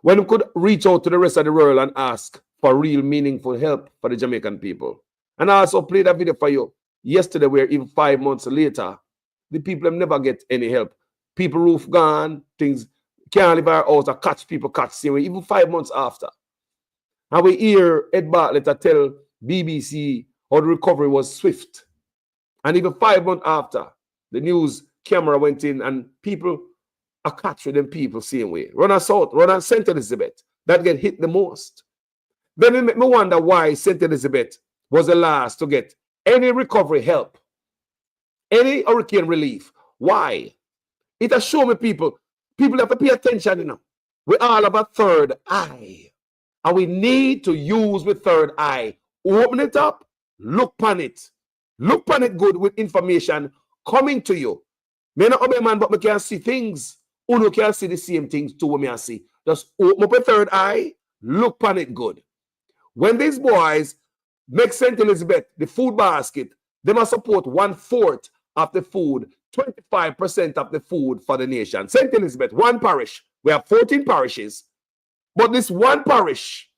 When we could reach out to the rest of the world and ask for real meaningful help for the Jamaican people. And I also played a video for you yesterday where even 5 months later, the people have never get any help. People roof gone, things can't leave our house, or catch same way, even 5 months after. And we hear Ed Bartlett tell BBC how the recovery was swift. And even 5 months after, the news camera went in and people are catching them people same way. Run us out, run on St. Elizabeth, that get hit the most. Then it make me wonder why St. Elizabeth was the last to get any recovery help, any hurricane relief. Why? It has shown me people have to pay attention, We all have a third eye. And we need to use with third eye. Open it up, look on it. Look on it good with information coming to you. Me not obey man, but me can see things. Uno can see the same things too when me see. Just open up a third eye, look on it good. When these boys make St. Elizabeth the food basket, they must support 1/4 of the food, 25% of the food for the nation. St. Elizabeth, one parish. We have 14 parishes. But this one parish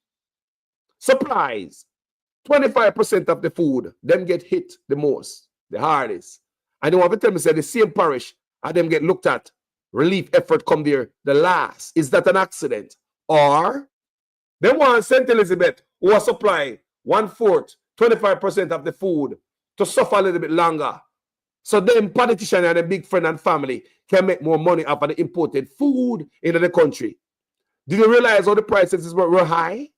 supplies 25% of the food. Them get hit the most, the hardest. And they want to tell me, say the same parish and them get looked at. Relief effort come there. The last. Is that an accident? Or they want St. Elizabeth, who are supplying 1/4, 25% of the food, to suffer a little bit longer. So them politicians and their big friend and family can make more money off of the imported food into the country. Did you realize all the prices were high?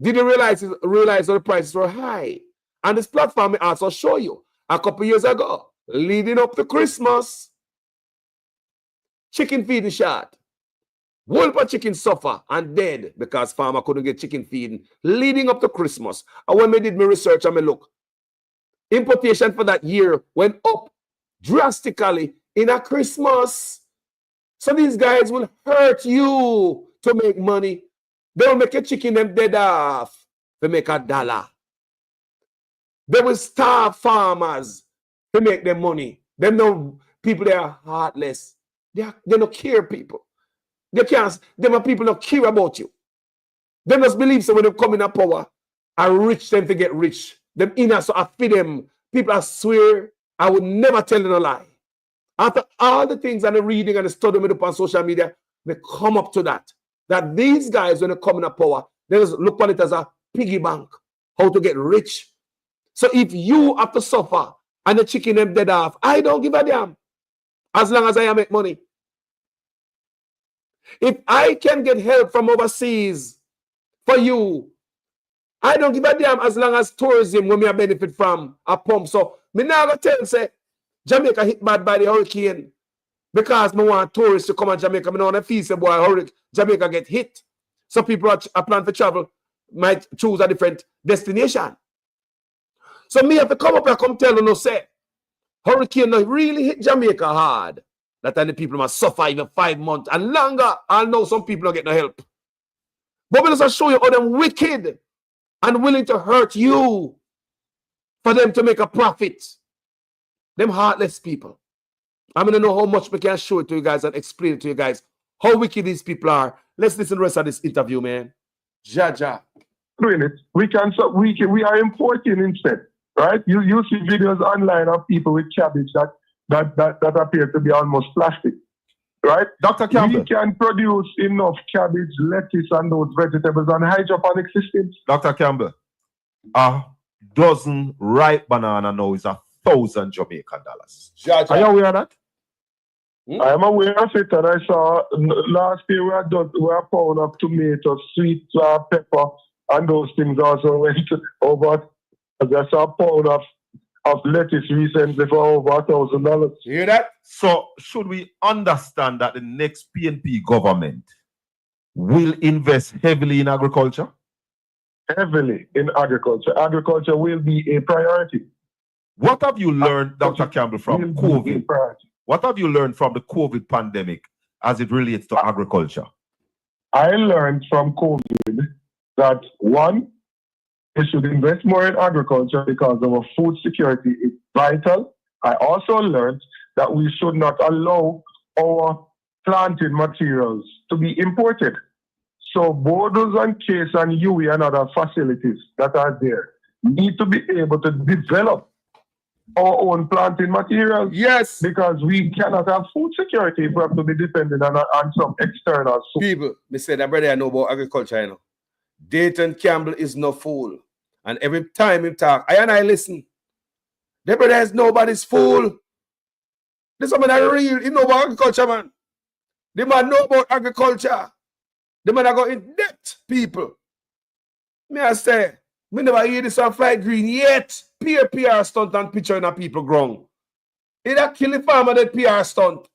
Did you realize all the prices were high? And this platform may also show you a couple years ago, leading up to Christmas, chicken feeding shot. Whole bunch of chicken suffer and dead because farmer couldn't get chicken feeding leading up to Christmas. And when I did my research, I mean, look, importation for that year went up drastically in a Christmas. So these guys will hurt you to make money. They will make a chicken them dead off to make $1. They will starve farmers to make them money. They know people, they are heartless. They don't care people. They can't, them are people that care about you. They must believe so when they come in a power and rich them to get rich. Them inner, so I feed them. People, I swear, I would never tell them a lie. After all the things and the reading and the studying up on social media, they come up to that. That these guys, when they come in a power, they just look on it as a piggy bank, how to get rich. So if you have to suffer and the chicken them dead off, I don't give a damn. As long as I make money. If I can get help from overseas for you, I don't give a damn as long as tourism when me benefit from a pump. So me now go tell say Jamaica hit bad by the hurricane because me want tourists to come to Jamaica. Me don't want to feel say boy Jamaica get hit. So people are plan for travel might choose a different destination. So me have to come up and come tell you no say hurricane no really hit Jamaica hard. That time the people must suffer even 5 months and longer. I know some people don't get no help. But we just show you how them wicked and willing to hurt you for them to make a profit. Them heartless people. I'm going to know how much we can show it to you guys and explain it to you guys how wicked these people are. Let's listen to the rest of this interview, man. Jaja. Doing it. We are importing instead, right? You see videos online of people with cabbage that appear to be almost plastic, right? Dr. Campbell. We can produce enough cabbage, lettuce, and those vegetables on hydroponic systems. Dr. Campbell, a dozen ripe banana now is 1,000 Jamaican dollars. Jaja. Are you aware of that? I am aware of it, and I saw last year we had a pound of tomato, sweet pepper, and those things also went over. I saw a pound of lettuce recently for over $1,000. You hear that? So should we understand that the next PNP government will invest heavily in agriculture? Heavily in agriculture. Agriculture will be a priority. What have you learned, Dr. Campbell, from COVID? What have you learned from the COVID pandemic as it relates to agriculture? I learned from COVID that one, we should invest more in agriculture because our food security is vital. I also learned that we should not allow our planting materials to be imported. So borders and case and UE and other facilities that are there need to be able to develop our own planting materials. Yes. Because we cannot have food security if we have to be dependent on some external source. People, me say that brother I know about agriculture, you know. Dayton Campbell is no fool. And every time he talk, I listen. The brother is nobody's fool. This man is real. He know about agriculture, man. The man know about agriculture. The man are go in depth, people. Me I say, me never hear this on Flight Green yet. PR stunt and picture in a people ground. It a kill the farmer that PR stunt.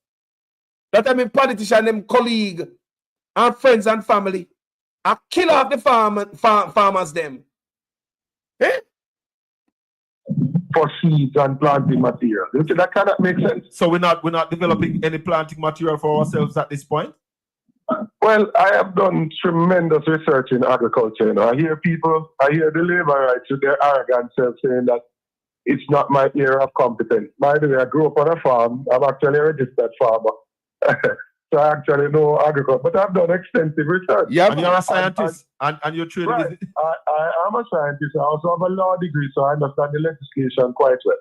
That I mean politician, them colleague and friends and family. I kill off the farmers them. Eh? For seeds and planting material. You see, that cannot make sense. So we're not developing any planting material for ourselves at this point? Well, I have done tremendous research in agriculture. You know, I hear the labor rights with their arrogant self saying that it's not my area of competence. By the way, I grew up on a farm. I'm actually a registered farmer. So I actually know agriculture. But I've done extensive research. Yeah, and you're a scientist and you're trained right. I am a scientist. I also have a law degree, so I understand the legislation quite well.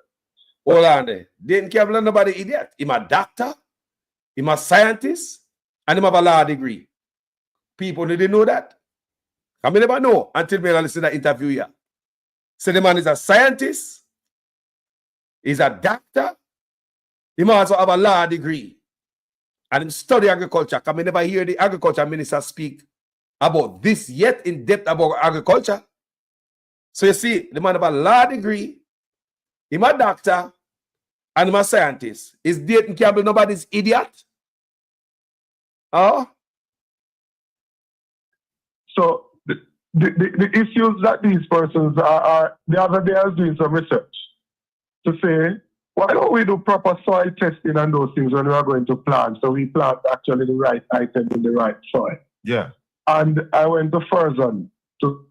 Hold on there. Didn't Campbell nobody idiot. Him a doctor, him a scientist, and him have a law degree. People didn't know that. I mean, never know until me listen to that interview here. So the man is a scientist, he's a doctor, he must also have a law degree. And him study agriculture. Because I never hear the agriculture minister speak about this yet in depth about agriculture. So you see, the man have a law degree, him a doctor, and him a scientist. Is Dayton Campbell nobody's idiot? Oh? So the issues that these persons are the other day I was doing some research to say, why don't we do proper soil testing and those things when we are going to plant, so we plant actually the right item in the right soil. Yeah. And I went to Furzon to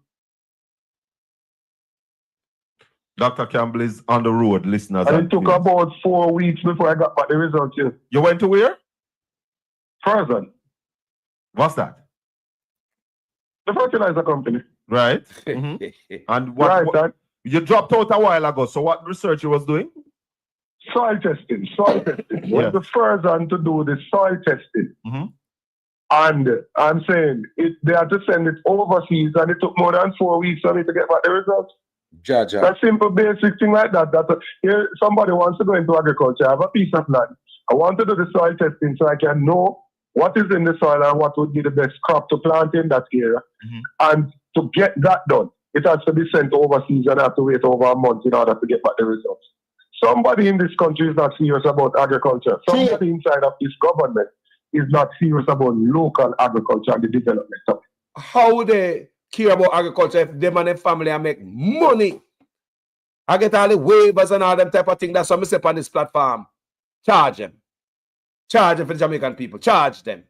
Dr. Campbell is on the road, listeners. and it took about 4 weeks before I got back the results here. You went to where? Furzon, What's that? the fertilizer company. Right. And what, Right, what- that you dropped out a while ago. So what research you was doing? soil testing. Yeah. Went to Furzon to do the soil testing. Mhm. And I'm saying they had to send it overseas, and it took more than 4 weeks for me to get back the results. Jaja. That simple, basic thing like that. Here, somebody wants to go into agriculture. I have a piece of land. I want to do the soil testing so I can know what is in the soil and what would be the best crop to plant in that area. And to get that done, it has to be sent overseas, and I have to wait over a month in order to get back the results. Somebody in this country is not serious about agriculture. Somebody inside of this government is not serious about local agriculture and the development of it. How would they care about agriculture if them and their family and make money? I get all the waivers and all them type of thing. That's what I say on this platform. Charge them. Charge them for the Jamaican people. Charge them.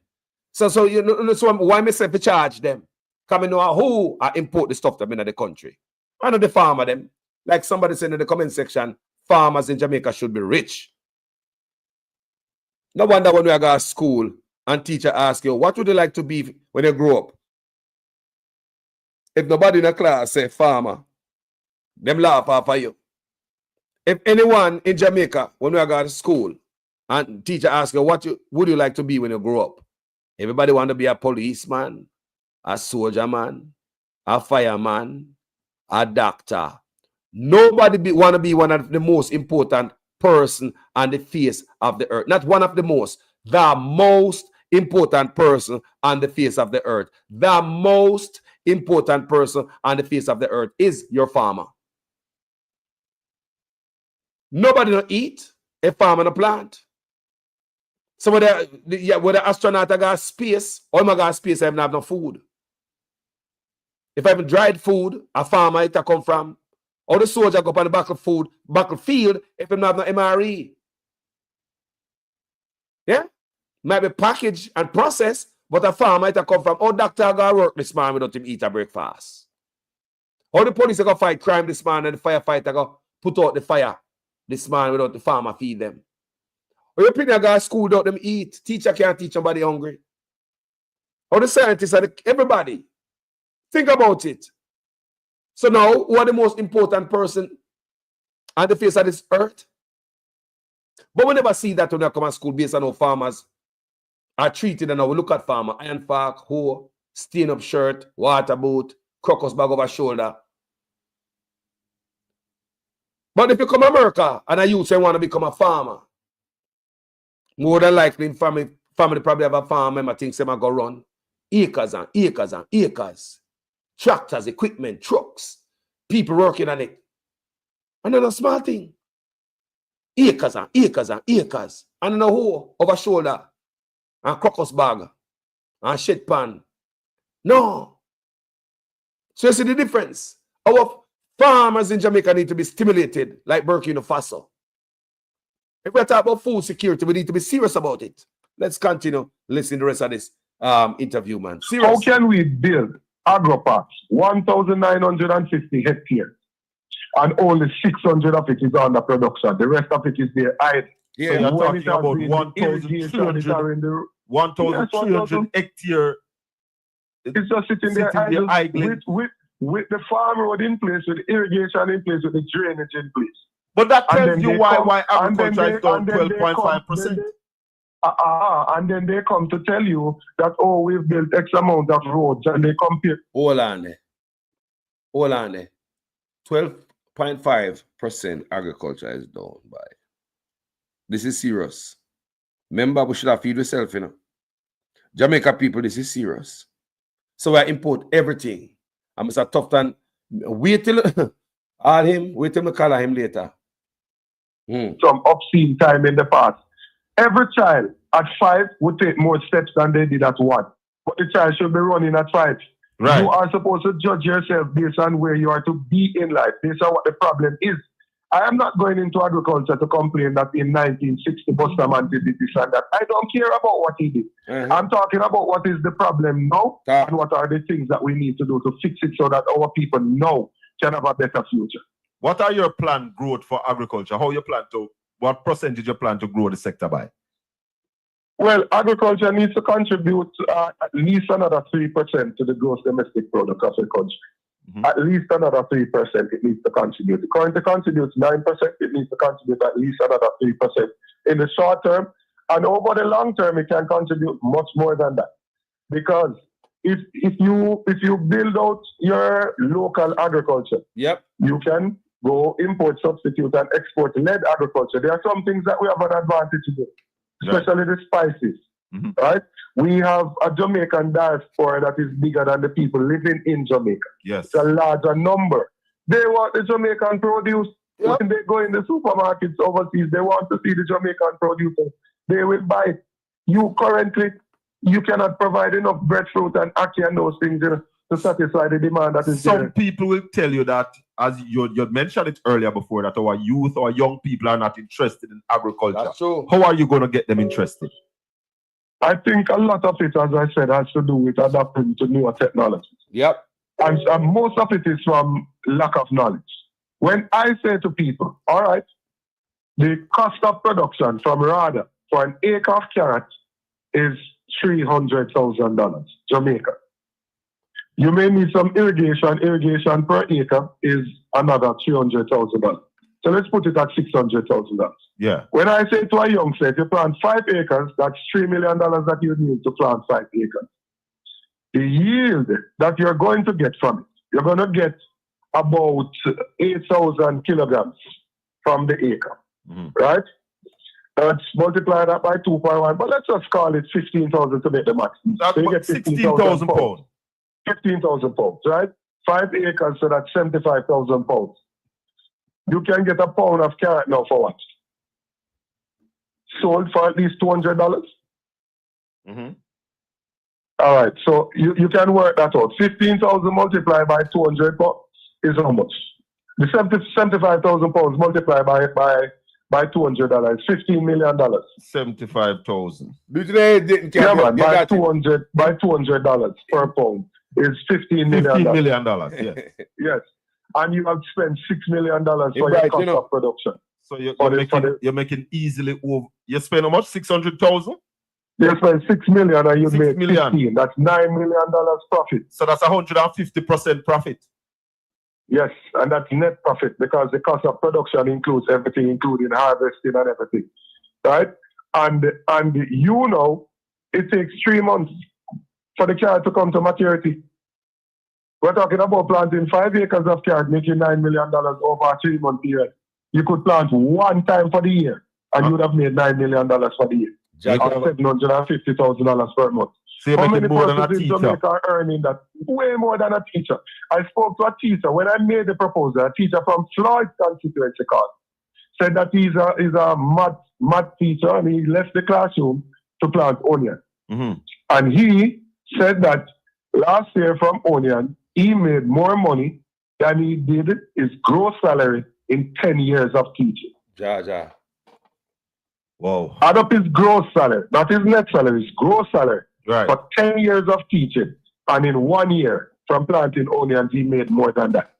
So you know, so why I say to charge them? Because I know who I import the stuff them in the country. I know the farmer them. Like somebody said in the comment section, farmers in Jamaica should be rich. No wonder when we go to school and teacher ask you, what would you like to be when you grow up? If nobody in the class say farmer, them laugh off of you. If anyone in Jamaica, when we go to school and teacher ask you, what would you like to be when you grow up? Everybody want to be a policeman, a soldier man, a fireman, a doctor. Nobody want to be one of the most important person on the face of the earth. Not one of the most important person on the face of the earth. The most important person on the face of the earth is your farmer. Nobody don't eat a farm and a plant. So whether the astronaut got space or I got space, I haven't have no food. If I have dried food, a farmer it come from. Or the soldier go up on the battlefield if I'm not no MRE. Yeah? Might be packaged and processed, but a farmer might have come from, oh, doctor go work this man without him eat a breakfast. Or the police go fight crime this man and the firefighter go put out the fire this man without the farmer feed them. Or your opinion go to school without them eat. Teacher can't teach somebody hungry. Or the scientists and everybody. Think about it. So now, who are the most important person on the face of this earth? But we never see that when we come to school based on how farmers are treated. And now we look at farmer, iron fork, hoe, stain up shirt, water boot, crocus bag over shoulder. But if you come to America and a youth say want to become a farmer, more than likely in family probably have a farm and things they might go run. Acres and acres and acres. Tractors, equipment, trucks, people working on it. Another small thing. Acres and acres and acres. And a hoe over shoulder. And crocus bag. And shit pan. No. So you see the difference. Our farmers in Jamaica need to be stimulated like Burkina Faso. If we talk about food security, we need to be serious about it. Let's continue listening to the rest of this interview, man. Serious. How can we build agroparks, 1,950 hectares, and only 600 of it is under production? The rest of it is there idle. Yeah, So you're When talking it has about been 1,300 1,300 hectare. It's just sitting there Sitting there idle idling. with the farm road in place, with the irrigation in place, with the drainage in place. But that And tells then you they why come- and then agriculture is down and then they come- 12.5%. And then they come to tell you that, oh, we've built X amount of roads, and they compare. Hold on there. 12.5% agriculture is down by. This is serious. Remember, we should have feed yourself, you know. Jamaica people, this is serious. So I import everything. I'm Mr. Tufton. Wait till wait till I call him later. Some obscene time in the past. Every child at 5 would take more steps than they did at 1. But the child should be running at 5. Right. You are supposed to judge yourself based on where you are to be in life, based on what the problem is. I am not going into agriculture to complain that in 1960 Busterman did this and that. I don't care about what he did. I'm talking about what is the problem now and what are the things that we need to do to fix it so that our people now can have a better future. What are your planned growth for agriculture? What percentage you plan to grow the sector by? Well, agriculture needs to contribute at least another 3% to the gross domestic product of the country. At least another 3% it needs to contribute. It currently contributes 9%, it needs to contribute at least another 3% in the short term. And over the long term, it can contribute much more than that. Because if you build out your local agriculture, you can go import, substitute, and export-led agriculture. There are some things that we have an advantage in, especially the spices. Right? We have a Jamaican diaspora that is bigger than the people living in Jamaica. Yes. It's a larger number. They want the Jamaican produce. When they go in the supermarkets overseas, they want to see the Jamaican producer. They will buy it. You cannot provide enough breadfruit and ackee and those things to satisfy the demand that is there. Some people will tell you that, as you mentioned it earlier before, that our youth or young people are not interested in agriculture. That's true. How are you going to get them interested? I think a lot of it, as I said, has to do with adapting to newer technologies. Yep. And most of it is from lack of knowledge. When I say to people, all right, the cost of production from RADA for an acre of carrot is $300,000, Jamaica. You may need some irrigation. Irrigation per acre is another $300,000. So let's put it at $600,000. Yeah. When I say to a youngster, if you plant 5 acres, that's $3 million that you need to plant 5 acres. The yield that you're going to get from it, you're going to get about 8,000 kilograms from the acre, right? Let's multiply that by 2.1, but let's just call it 15,000 to make the max. That's so you get 16,000 pounds. 15,000 pounds, right? 5 acres, so that's 75,000 pounds. You can get a pound of carrot now for what? Sold for at least $200. All right, so you can work that out. 15,000 multiplied by 200 pounds is how much? The 75,000 pounds multiplied by $200 is $15 million. 75,000. Yeah, man, by $200 per pound is $15 million. $15 million, yes. Yes. And you have spent $6 million for your cost of production. So you're making easily over. You spend how much? 600,000? You spend $6 million and you 6 make million. 15. That's $9 million profit. So that's 150% profit. Yes, and that's net profit because the cost of production includes everything, including harvesting and everything, right? And you know, it takes 3 months for the carrot to come to maturity. We're talking about planting 5 acres of carrot, making $9 million over a 3-month period. You could plant one time for the year, and you would have made $9 million for the year. Or $750,000 per month. So you're How making many more than a persons in teacher? Jamaica are earning that? Way more than a teacher. I spoke to a teacher when I made the proposal. A teacher from Floyd constituency called. Said that he's a math teacher and he left the classroom to plant onion. And he said that last year from onion, he made more money than he did his gross salary in 10 years of teaching. Whoa. Add up his gross salary, not his net salary, his gross salary. Right. For 10 years of teaching, and in 1 year from planting onions, he made more than that.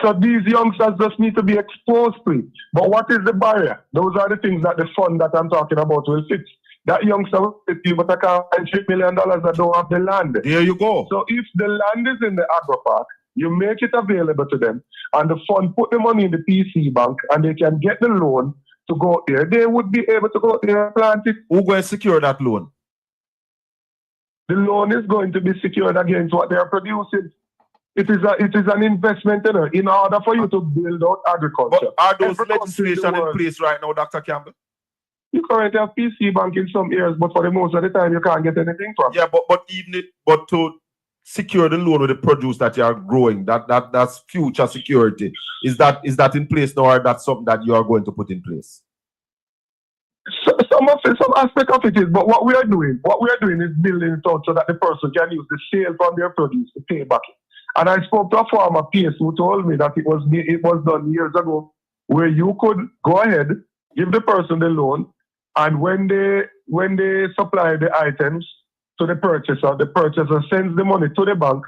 So these youngsters just need to be exposed to it. But what is the barrier? Those are the things that the fund that I'm talking about will fix. That youngster will fit you, but I can't $3 million that don't have the land. There you go. So if the land is in the agro park, you make it available to them, and the fund put the money in the PC bank, and they can get the loan to go out there. They would be able to go out there and plant it. Who going to secure that loan? The loan is going to be secured against what they are producing. It is an investment, you know, in order for you to build out agriculture. But are those Every country legislation in world, place right now, Dr. Campbell? you currently have PC bank in some areas, but for the most of the time, you can't get anything from it. Yeah, but to secure the loan with the produce that you are growing, that's future security. Is that in place now, or that's something that you are going to put in place? Some aspect of it is, but what we are doing is building it out so that the person can use the sale from their produce to pay back. And I spoke to a farmer PS who told me that it was done years ago, where you could go ahead, give the person the loan, and when they supply the items to the purchaser sends the money to the bank,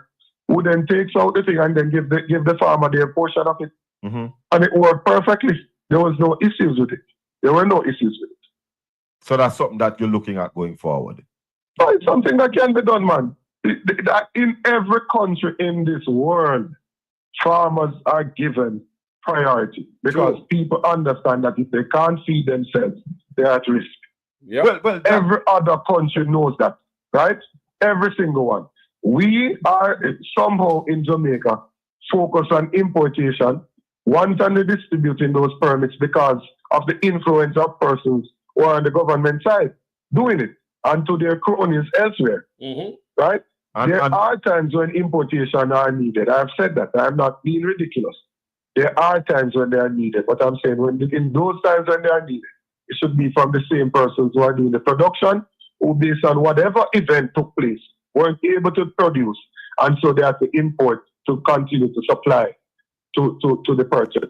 who then takes out the thing and then give the farmer their portion of it. Mm-hmm. And it worked perfectly. There was no issues with it. There were no issues with it. So that's something that you're looking at going forward. So it's something that can be done, man. In every country in this world, farmers are given priority because people understand that if they can't feed themselves, they're at risk. Yeah. Well, every other country knows that, right? Every single one. We are somehow in Jamaica focused on importation, wantonly distributing those permits because of the influence of persons who are on the government side doing it and to their cronies elsewhere, right? There are times when importation are needed. I've said that. I'm not being ridiculous. There are times when they are needed, but I'm saying in those times when they are needed, it should be from the same persons who are doing the production, who based on whatever event took place, weren't able to produce, and so they have to import to continue to supply to the purchasers.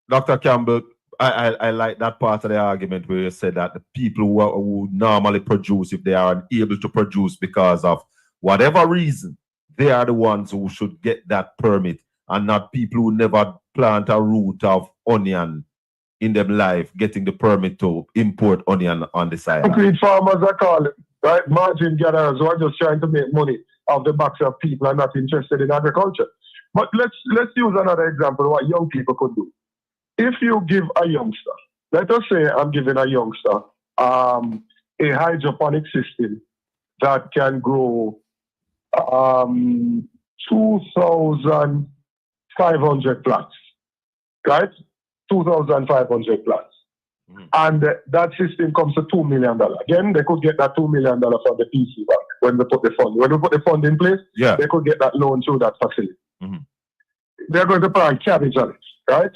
Dr. Campbell, I like that part of the argument where you said that the people who normally produce, if they are unable to produce because of whatever reason, they are the ones who should get that permit, and not people who never plant a root of onion in their life getting the permit to import onion on the side. Concrete farmers are calling, right? Margin gatherers who are just trying to make money off the backs of people and not interested in agriculture. But let's use another example of what young people could do. If you give a youngster, let us say I'm giving a youngster a hydroponic system that can grow 2,500 plants, right? 2,500 plants. And that system comes to $2 million. Again, they could get that $2 million from the PC bank when they put the fund. When we put the fund in place, they could get that loan through that facility. They're going to plant cabbage on it, right?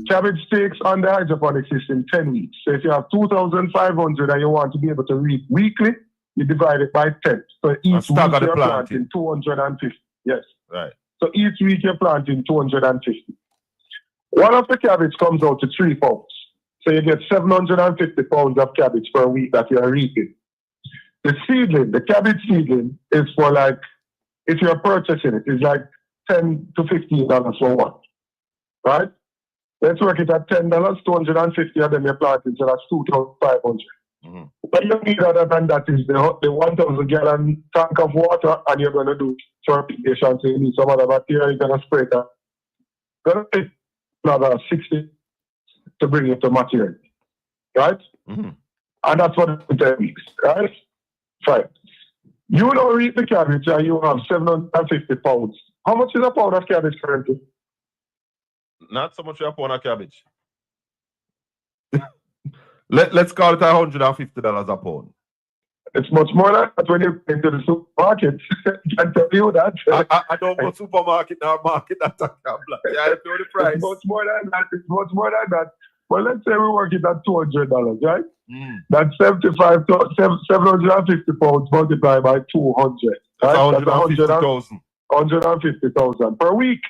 Cabbage takes on the hydroponic system 10 weeks. So if you have 2,500 and you want to be able to reap weekly, you divide it by 10. So each week you're planting 250. Yes. Right. So each week you're planting 250. One of the cabbage comes out to 3 pounds. So you get 750 pounds of cabbage per week that you're reaping. The seedling, the cabbage seedling, is for like, if you're purchasing it, it's like $10 to $15 for one. Right? Let's work it at $10, 250 of them you're planting, so that's 2,500. But you need other than that is the 1,000 gallon tank of water, and you're going to do fermentation, so you need some other material, you're going to spray that. Going to take another 60 to bring it to maturity, right? And that's what it's 10 weeks, right? Fine. You don't reap the cabbage and you have 750 pounds. How much is a pound of cabbage currently? Not so much a pound of cabbage. Let's call it $150 a pound. It's much more than that when you into the supermarket. I can tell you that. I don't go supermarket nor market that I can. Yeah, I know the price. It's much more than that. It's much more than that. But let's say we work it at $200, right? That's 750 pounds multiplied by 200. That's right? 150,000. 150,000 per week.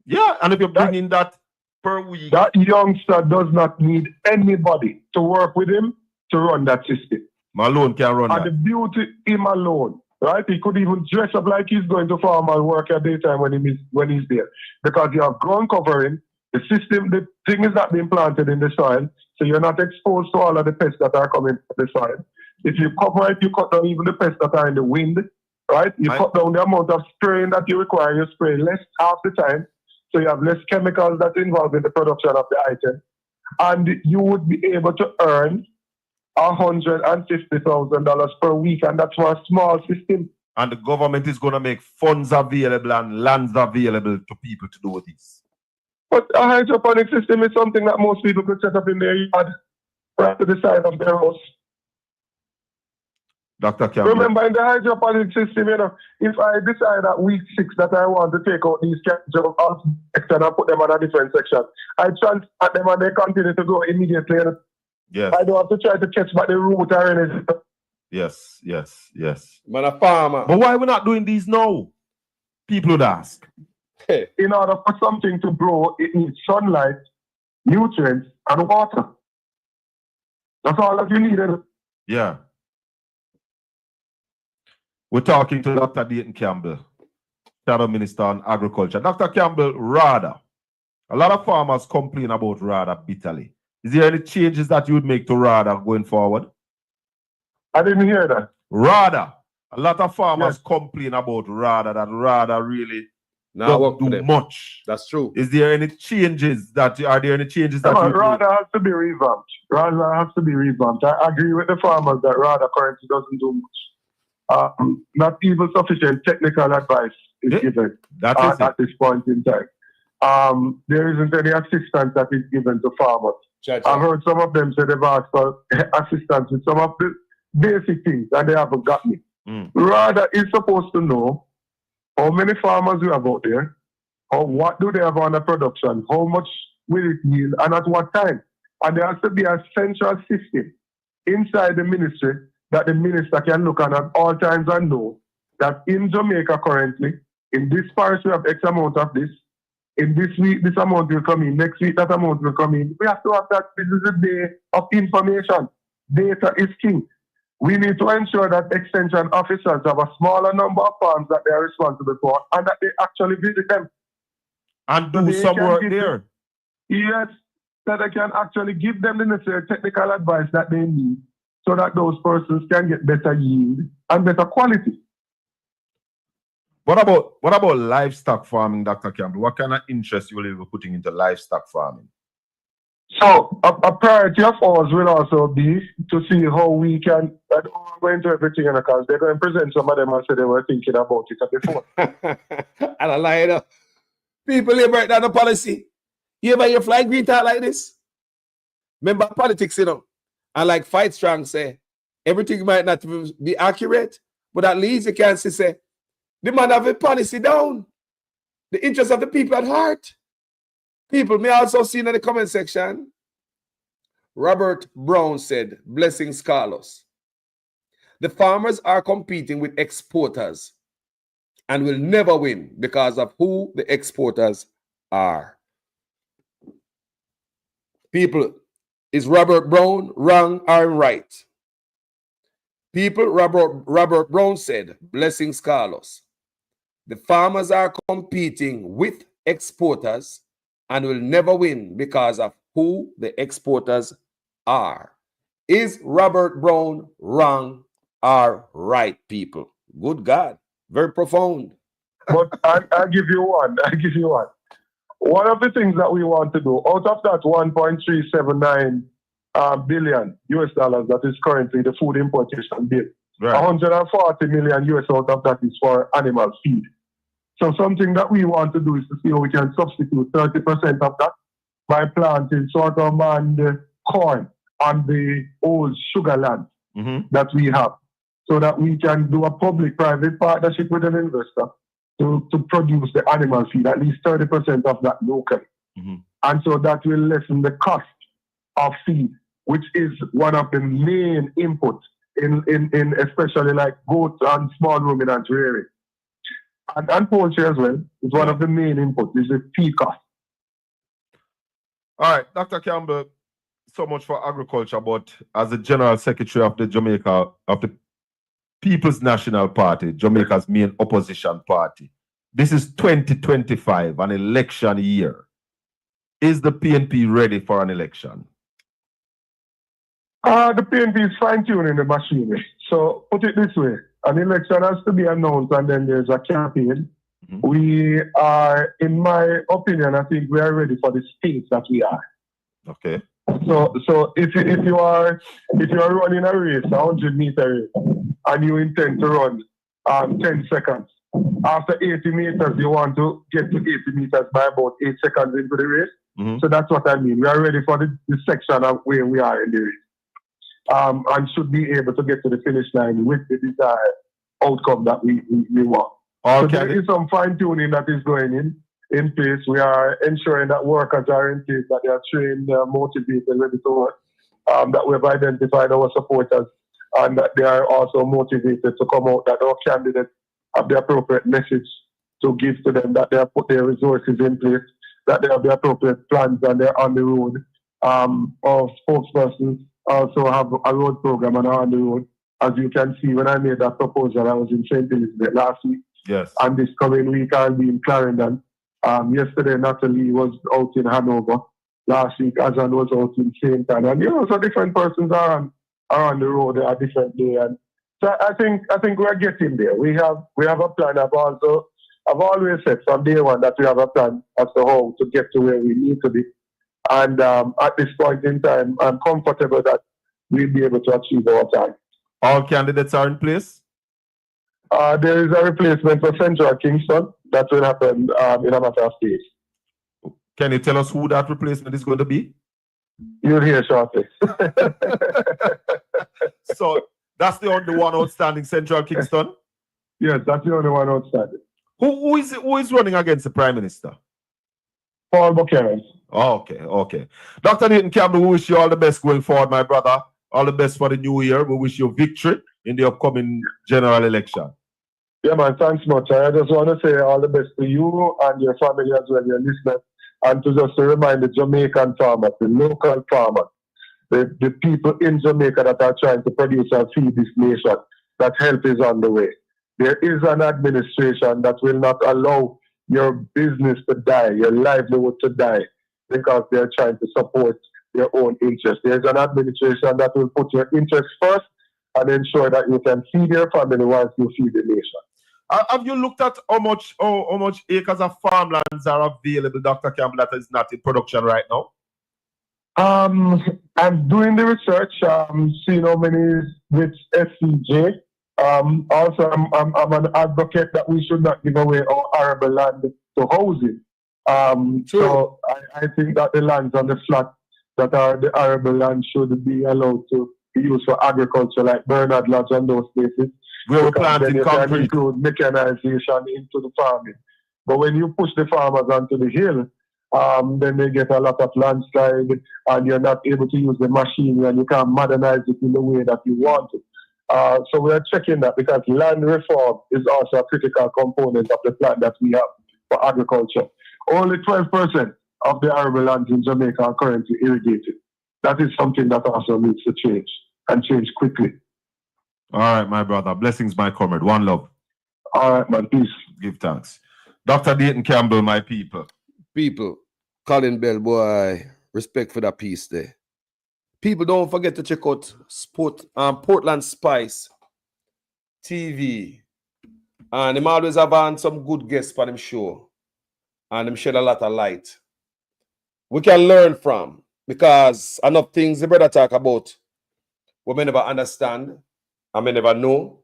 Yeah, and if you bring in that per week, that youngster does not need anybody to work with him to run that system. Malone can run and that. The beauty, him alone, right? He could even dress up like he's going to farm and work at daytime when he's there. Because you have ground covering, the system, the thing is not being planted in the soil, so you're not exposed to all of the pests that are coming from the soil. If you cover it, you cut down even the pests that are in the wind, right? You cut down the amount of spraying that you require. You spray less half the time, so you have less chemicals that involved in the production of the item, and you would be able to earn $150,000 per week, and that's for a small system. And the government is going to make funds available and lands available to people to do this. But a hydroponic system is something that most people could set up in their yard, right to the side of their house. Dr. Campbell. Remember, in the hydroponic system, you know, if I decide at week 6 that I want to take out these cans of section and put them on a different section, I transplant them and they continue to grow immediately. Yes. I don't have to try to catch back the root or anything. Yes. Man, a farmer. But why are we not doing these now? People would ask. In order for something to grow, it needs sunlight, nutrients, and water. That's all that you need. Yeah. We're talking to Dr. Dayton Campbell, Shadow Minister on Agriculture. Dr. Campbell, RADA. A lot of farmers complain about RADA bitterly. Is there any changes that you would make to RADA going forward? I didn't hear that. RADA. A lot of farmers complain about RADA, that RADA really doesn't do much. That's true. Is there any changes that you RADA has to be revamped. RADA has to be revamped. I agree with the farmers that RADA currently doesn't do much. Not even sufficient technical advice is given at this point in time. There isn't any assistance that is given to farmers. I've heard some of them say they've asked for assistance with some of the basic things and they haven't gotten it. RADA is supposed to know how many farmers we have out there, or what do they have on the production, how much will it yield, and at what time. And there has to be a central system inside the ministry that the minister can look at all times and know that in Jamaica currently, in this parish we have X amount of this, in this week this amount will come in, next week that amount will come in. We have to have that. This is a day of information. Data is king. We need to ensure that extension officers have a smaller number of farms that they are responsible for and that they actually visit them. And do some work there. Yes, that they can actually give them the necessary technical advice that they need so that those persons can get better yield and better quality. What about livestock farming, Dr. Campbell? What kind of interest you will be putting into livestock farming? So a priority of ours will also be to see how we can, I don't want to go into everything because they're going to present some of them and say they were thinking about it before. And I lie it up. People here break down the policy. You ever hear Fly Green talk like this? Remember politics, you know. And like Fight Strong say, everything might not be accurate, but at least you can say, the man have a policy down. The interest of the people at heart. People may also see in the comment section, Robert Brown said, blessings Carlos. The farmers are competing with exporters and will never win because of who the exporters are. People, is Robert Brown wrong or right? People, Robert Brown said, blessings Carlos. The farmers are competing with exporters and will never win because of who the exporters are. Is Robert Brown wrong or right, people? Good God. Very profound. But I'll give you one. One of the things that we want to do, out of that 1.379 billion US dollars that is currently the food importation bill, 140 million US out of that is for animal feed. So something that we want to do is to see how we can substitute 30% of that by planting sorghum and corn on the old sugar land that we have, so that we can do a public-private partnership with an investor to produce the animal feed, at least 30% of that locally. And so that will lessen the cost of feed, which is one of the main inputs in especially like goats and small ruminant rearing. And poultry as well is one of the main inputs, is the feed cost. All right, Dr. Campbell, so much for agriculture, but as the General Secretary of the People's National Party, Jamaica's main opposition party, this is 2025, an election year. Is the PNP ready for an election? The PNP is fine-tuning the machinery. So put it this way, an election has to be announced and then there's a campaign. We are, in my opinion, I think we are ready for the states that we are. Okay. So if you are running a race, a 100-meter race, and you intend to run 10 seconds, after 80 meters, you want to get to 80 meters by about 8 seconds into the race. So that's what I mean. We are ready for the section of where we are in the race. And should be able to get to the finish line with the desired outcome that we want. So there is some fine-tuning that is going in place. We are ensuring that workers are in place, that they are trained, they are motivated, ready to work, that we have identified our supporters, and that they are also motivated to come out, that our candidates have the appropriate message to give to them, that they have put their resources in place, that they have the appropriate plans and they're on the road. Our spokespersons also have a road program and are on the road. As you can see, when I made that proposal, I was in St. Elizabeth last week. Yes. And this coming week, I'll be in Clarendon. Yesterday, Natalie was out in Hanover. Last week, Azan was out in St. Anne. And, so different persons are on the road at different day. And so I think we're getting there. We have a plan. I've always said from day one that we have a plan as to how to get to where we need to be. And at this point in time, I'm comfortable that we'll be able to achieve our target. All candidates are in place? There is a replacement for Central Kingston that will happen in a matter of days. Can you tell us who that replacement is going to be? You'll hear shortly. So that's the only one outstanding, Central Kingston? Yes, that's the only one outstanding. Who is running against the Prime Minister? Paul Buchanan. Oh, okay. Dr. Nathan Campbell, we wish you all the best going forward, my brother. All the best for the new year. We wish you victory in the upcoming general election. Yeah, man, thanks much. I just want to say all the best to you and your family as well, your listeners. And to remind the Jamaican farmers, the local farmers, the people in Jamaica that are trying to produce and feed this nation, that help is on the way. There is an administration that will not allow your business to die, your livelihood to die, because they're trying to support their own interests. There's an administration that will put your interests first and ensure that you can feed your family whilst you feed the nation. Have you looked at how much acres of farmlands are available, Dr. Campbell, that is not in production right now? I'm doing the research, seeing how many with SCJ. Also, I'm an advocate that we should not give away our arable land to housing. So I think that the lands on the flat that are the arable land should be allowed to be used for agriculture, like Bernard Lodge and those places. We're planting concrete. Can include mechanization into the farming. But when you push the farmers onto the hill, then they get a lot of landslide and you're not able to use the machinery and you can't modernize it in the way that you want it. So we are checking that because land reform is also a critical component of the plan that we have for agriculture. Only 12% of the arable lands in Jamaica are currently irrigated. That is something that also needs to change and change quickly. All right, my brother. Blessings, my comrade. One love. All right, man. Peace. Give thanks. Dr. Dayton Campbell, my people. People, Colin Bell, boy, respect for that piece there. People, don't forget to check out Portland Spice TV. And them always have on some good guests for them show. And them shed a lot of light. We can learn from, because enough things the brother talk about we may never understand and may never know.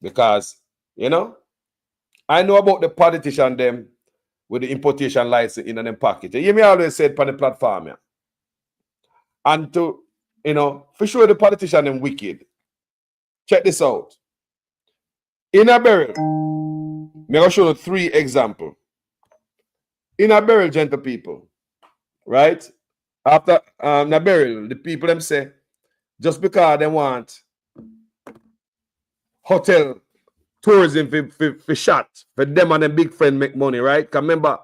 Because, I know about the politician them with the importation license in them package. You me always said on the platform, yeah. And to, for sure the politician them wicked. Check this out. In a barrel, I'm going to show you 3 examples. In a barrel, gentle people, right? After a barrel, the people them say, just because they want hotel tourism for shot, for them and them big friend make money, right? Because remember,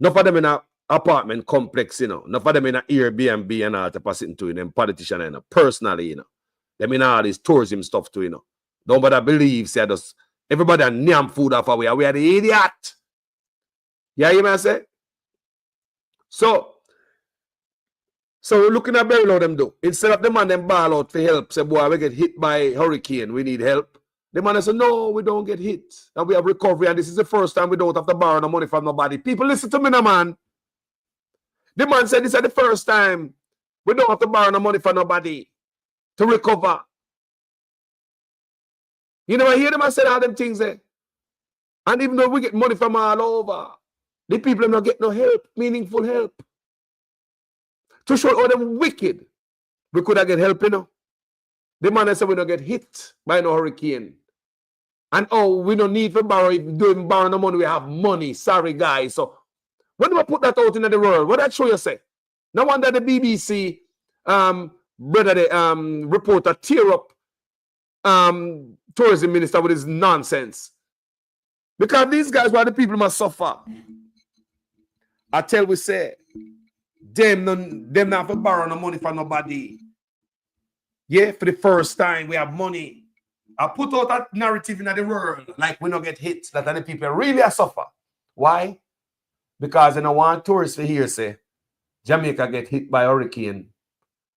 enough of them in an apartment complex, enough of them in an Airbnb and all to pass it to them politician, personally, them in all this tourism stuff too, Nobody believes, just everybody name food off away. We are the idiot. Yeah, you may say? So we're looking at barrel how them do. Instead of the man them ball out for help, say, boy, we get hit by hurricane, we need help. The man said, no, we don't get hit. And we have recovery. And this is the first time we don't have to borrow no money from nobody. People, listen to me now, man. The man said this is the first time we don't have to borrow no money from nobody to recover. You know, I hear them I said all them things there. And even though we get money from all over, the people don't get no help, meaningful help. To show all them wicked, we could have get help, you know. The man said we don't get hit by no hurricane. And oh, we don't need to borrow. If we don't borrow no money, we have money. Sorry, guys. So when we put that out into the world, what that show you say? No wonder the BBC brother, the reporter tear up tourism minister with his nonsense. Because these guys, why the people must suffer. I tell we say, them not have to borrow no money from nobody. Yeah, for the first time we have money. I put out that narrative in the world, like we don't get hit, that the people really suffer. Why? Because they don't want tourists to hear say, Jamaica get hit by a hurricane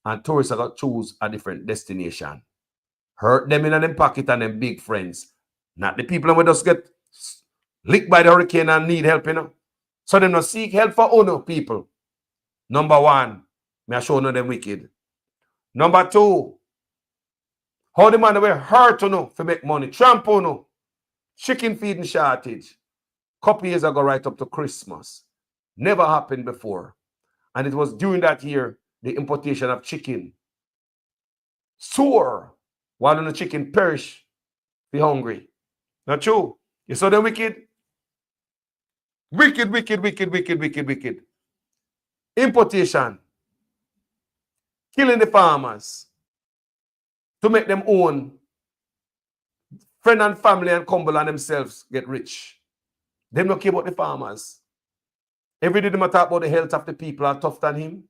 and tourists are going to choose a different destination. Hurt them in them pocket and them big friends. Not the people who just get licked by the hurricane and need help, you know. So they don't seek help for other people. Number one, me I show no them wicked. Number two, how the man were hurt to know to make money. Trump no. Chicken feeding shortage. Couple years ago, right up to Christmas. Never happened before. And it was during that year, the importation of chicken. Soar. While the chicken perish, be hungry. Not true. You saw them wicked? Wicked, wicked, wicked, wicked, wicked, wicked. Importation. Killing the farmers. To make them own. Friend and family and Cumberland and themselves get rich. Them don't care about the farmers. Every day they talk about the health of the people are tough than him.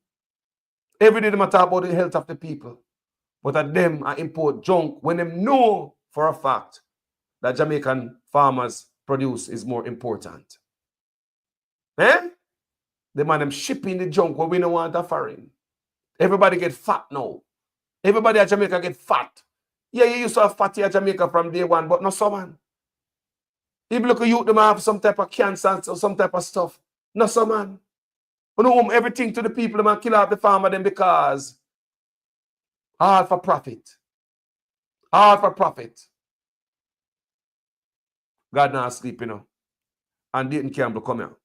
Every day they talk about the health of the people. But at them I import junk when them know for a fact that Jamaican farmers produce is more important. Eh? The man them shipping the junk when we don't want a foreign. Everybody get fat now. Everybody at Jamaica get fat. Yeah, you used to have fatty at Jamaica from day one, but not so man. If you look at you, them have some type of cancer or some type of stuff. Not so man. You know, everything to the people, them kill off the farmer them because all for profit. All for profit. God not sleep, you know. And Dayton Campbell, come here.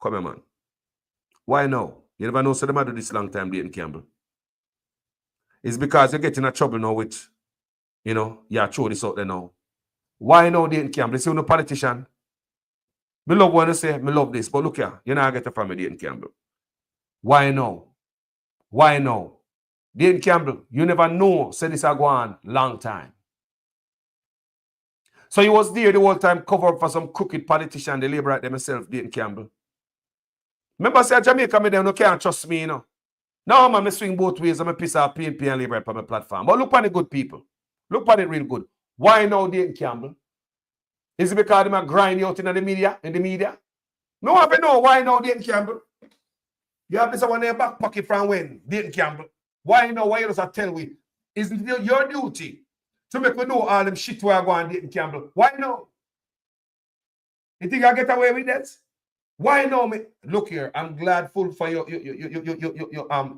Come here, man. Why now? You never know, so they might do this long time, Dayton Campbell. It's because you're getting in trouble now with, you know, yeah, throw this out there now. Why now, Dayton Campbell? You see, no politician. Me love when you say, me love this, but look here, you know I get it from me, Dayton Campbell. Why now? Why now? Dayton Campbell, you never know, say this a go on long time. So he was there the whole time, cover up for some crooked politician, the labor right themselves, Dayton Campbell. Remember, say Jamaica, me them no can't trust me, you know. Now, man, I swing both ways. I'm a piece of PNP and Labour on my platform. But look at the good people. Look at it real good. Why now, Dayton Campbell? Is it because they grind you out in the media? No, I don't know. Why now, Dayton Campbell? You have this one in your back pocket from when, Dayton Campbell? Why now? Why you just tell we? Isn't it your duty to make we know all them shit where I go on, Dayton Campbell? Why now? You think I get away with that? Why now, me? Look here, I'm glad for your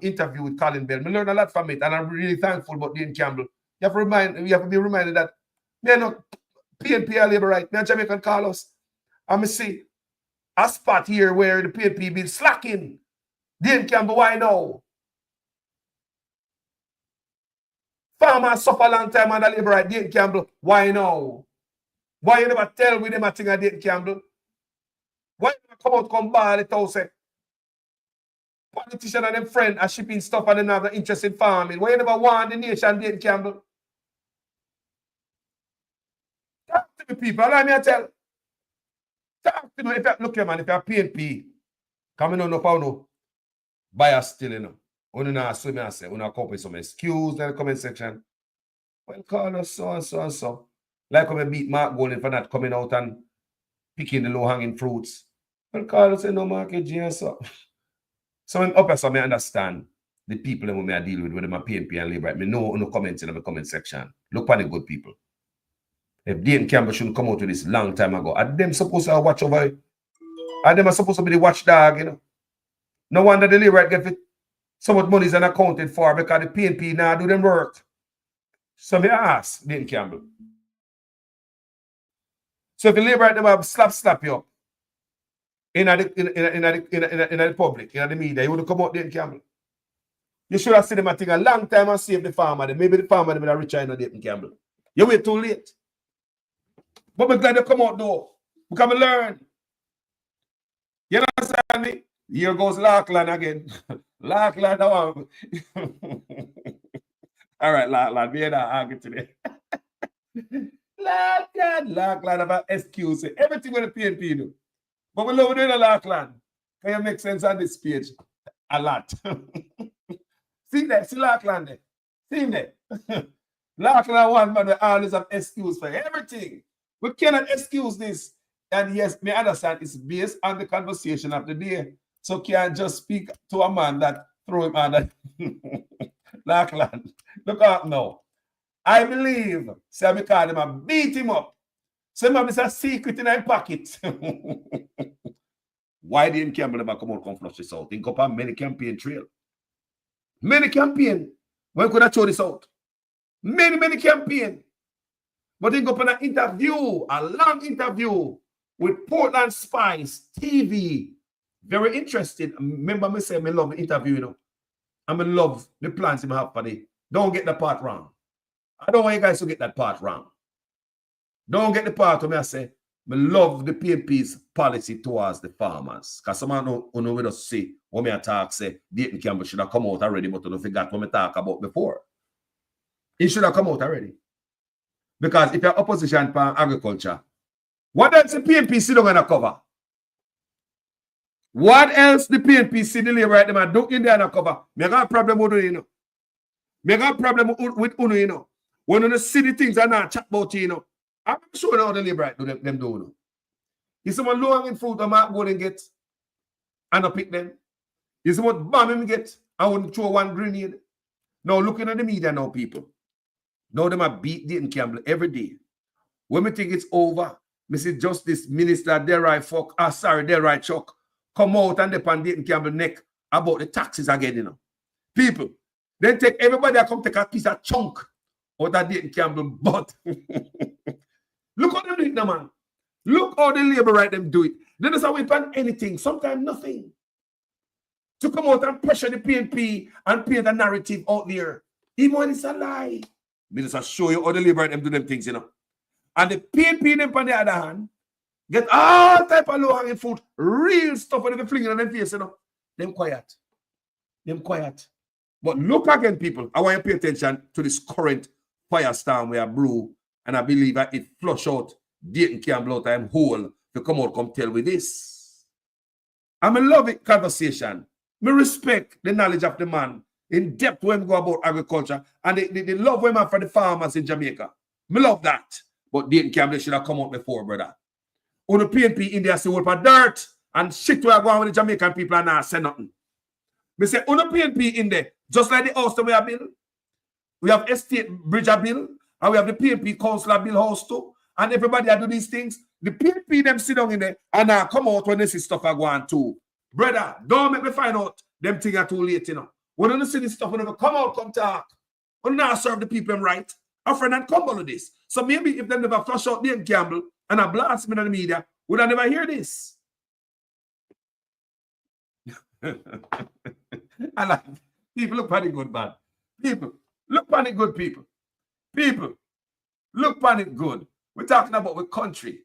interview with Colin Bell. I learned a lot from it, and I'm really thankful about Dayton Campbell. You have to be reminded that me not PNP are labor right. Me and Jamaican call us. And I see a spot here where the PNP been slacking. Dayton Campbell, why now? Farmers suffer a long time under labor right. Dayton Campbell, why now? Why you never tell me them a thing at Dayton Campbell? Why you come out, come ball it out, say, politician and them friend are shipping stuff and they have no interest in farming? Why you never want the nation, Dayton Campbell? Talk to me, people. Allow me to tell. Talk to me. If you, look here, man, if you're PNP, coming on up, no bias still, you know. When you know, so me I say, when I come with some excuse in the comment section, well, call us so and so and so. Like when I beat Mark Golden for not coming out and picking the low-hanging fruits. Well, call us say, no, Mark, and so. So when up so I understand the people that I deal with, whether my PNP and Labour, I know no comments in the comment section. Look for the good people. If Dayton Campbell shouldn't come out with this long time ago, are them supposed to watch over it? Are them supposed to be the watchdog, you know? No wonder the Labour get it. So much money is unaccounted for because the PNP now do them work. So me ask Dayton Campbell. So if the Labour them have slap you up in the public, in the media, you would come out Dayton Campbell. You should have seen them take a long time and save the farmer. Maybe the farmer them are richer in Dayton Campbell. You wait too late. But I'm glad they come out though. Because I learn. You understand me? Here goes Larkland again. Larkland. All right, Larkland. We ain't argue today. Larkland have an excuse. Everything with the PNP do. But we love doing a Larkland. Can you make sense on this page? A lot. See there? See Larkland there? See him there? Larkland one man we always have excuse for everything. We cannot excuse this. And yes, me understand it's based on the conversation of the day. So can't just speak to a man that throw him under Larkland. Look out now. I believe, say I call him and beat him up. Some of this a secret in his pocket. Why didn't Campbell never come out and flush this out? Think up on many campaign trail. Many campaign. When could I throw this out? Many campaign. But think up on an interview, a long interview with Portland Spice TV. Very interesting. Remember me say I love the interview, you know. I love the plans him have for the. Don't get the part wrong. I don't want you guys to get that part wrong. Don't get the part where I say, I love the PNP's policy towards the farmers. Because someone know we just say, when I talk, say, Dayton Campbell should have come out already, but I don't forget what I talk about before. It should have come out already. Because if you're opposition for agriculture, what else the PNP see going to cover? What else the PNP see the Labour right them and don't in there cover? Me got a problem with you know. Me got a problem with Uno, you know. When you see the things I not chat about you know. I'm sure how the Labour right do them do you know. You see what low hanging fruit I might go and get and I pick them. You see what bomb him get I wouldn't throw one grenade. Now looking at the media now, people. Now them are beat Dayton Campbell every day. When we think it's over, me see Justice Minister Delroy Chuck come out and depend Dayton Campbell neck about the taxes again, you know. People, then take everybody that come take a piece of chunk out of Dayton Campbell butt. Look how they do it now, man. Look how the Labour right them do it. They don't have weapon anything, sometimes nothing. To come out and pressure the PNP and paint a narrative out there. Even when it's a lie. Me just show you how the Labour right them do them things, you know. And the PNP them on the other hand, get all type of low-hanging fruit, real stuff when they fling on their face, you know. Them quiet. Them quiet. But look again, people. I want you to pay attention to this current firestorm we are brew. And I believe that it flush out Dayton Campbell out time whole to come out come tell with this. I'm in love with conversation. Me respect the knowledge of the man in depth when we go about agriculture and the love we have for the farmers in Jamaica. Me love that. But Dayton Campbell should have come out before, brother. On the PNP India see what for dirt and shit we are going with the Jamaican people and not say nothing. Me say on the PNP in there, just like the house that we have built, we have estate bridge bill, and we have the PNP councillor bill house too, and everybody that do these things. The PNP them sit down in there and now come out when they see stuff are going too. Brother, don't make me find out them things are too late, you know. When you see this stuff, when you come out, come talk. When now serve the people right, a friend and come with this. So maybe if they never flush out Dayton Campbell and a blast me in the media, would I never hear this? I like people look funny good, man. People look funny good, people. People look funny good. We're talking about the country.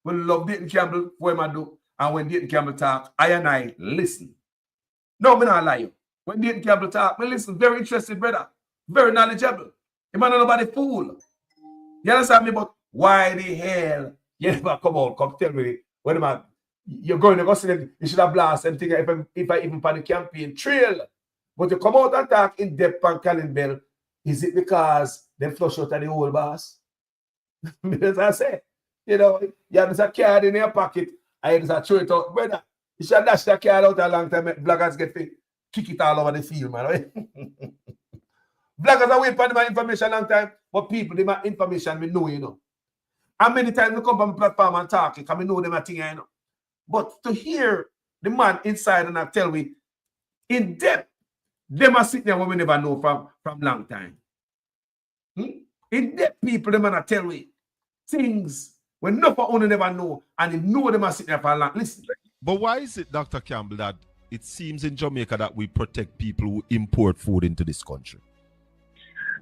We love Dayton Campbell, what I do, and when Dayton Campbell talk, I listen. No, me not lie you. When Dayton Campbell talk, me listen. Very interested, brother. Very knowledgeable. You man nobody fool. You understand me? But why the hell you never come tell me when you're going to go see them, you should have blast them thing if I even plan the campaign trail. But you come out and talk in depth on Colin Bell, is it because they flush out of the whole boss? As I say, you know, you have a card in your pocket, I just throw it out. Brother, you should dash that card out a long time, bloggers get to kick it all over the field, man. Right? Bloggers are waiting for my information a long time, but people, they my information we know, you know. And many times I come on my platform and talk, because I know them a thing, you know. But to hear the man inside and I tell me in depth, them are sitting there when we never know from long time. In depth people, them are tell me things when no for only never know, and they know them are sitting there for long. Listen. But why is it, Dr. Campbell, that it seems in Jamaica that we protect people who import food into this country?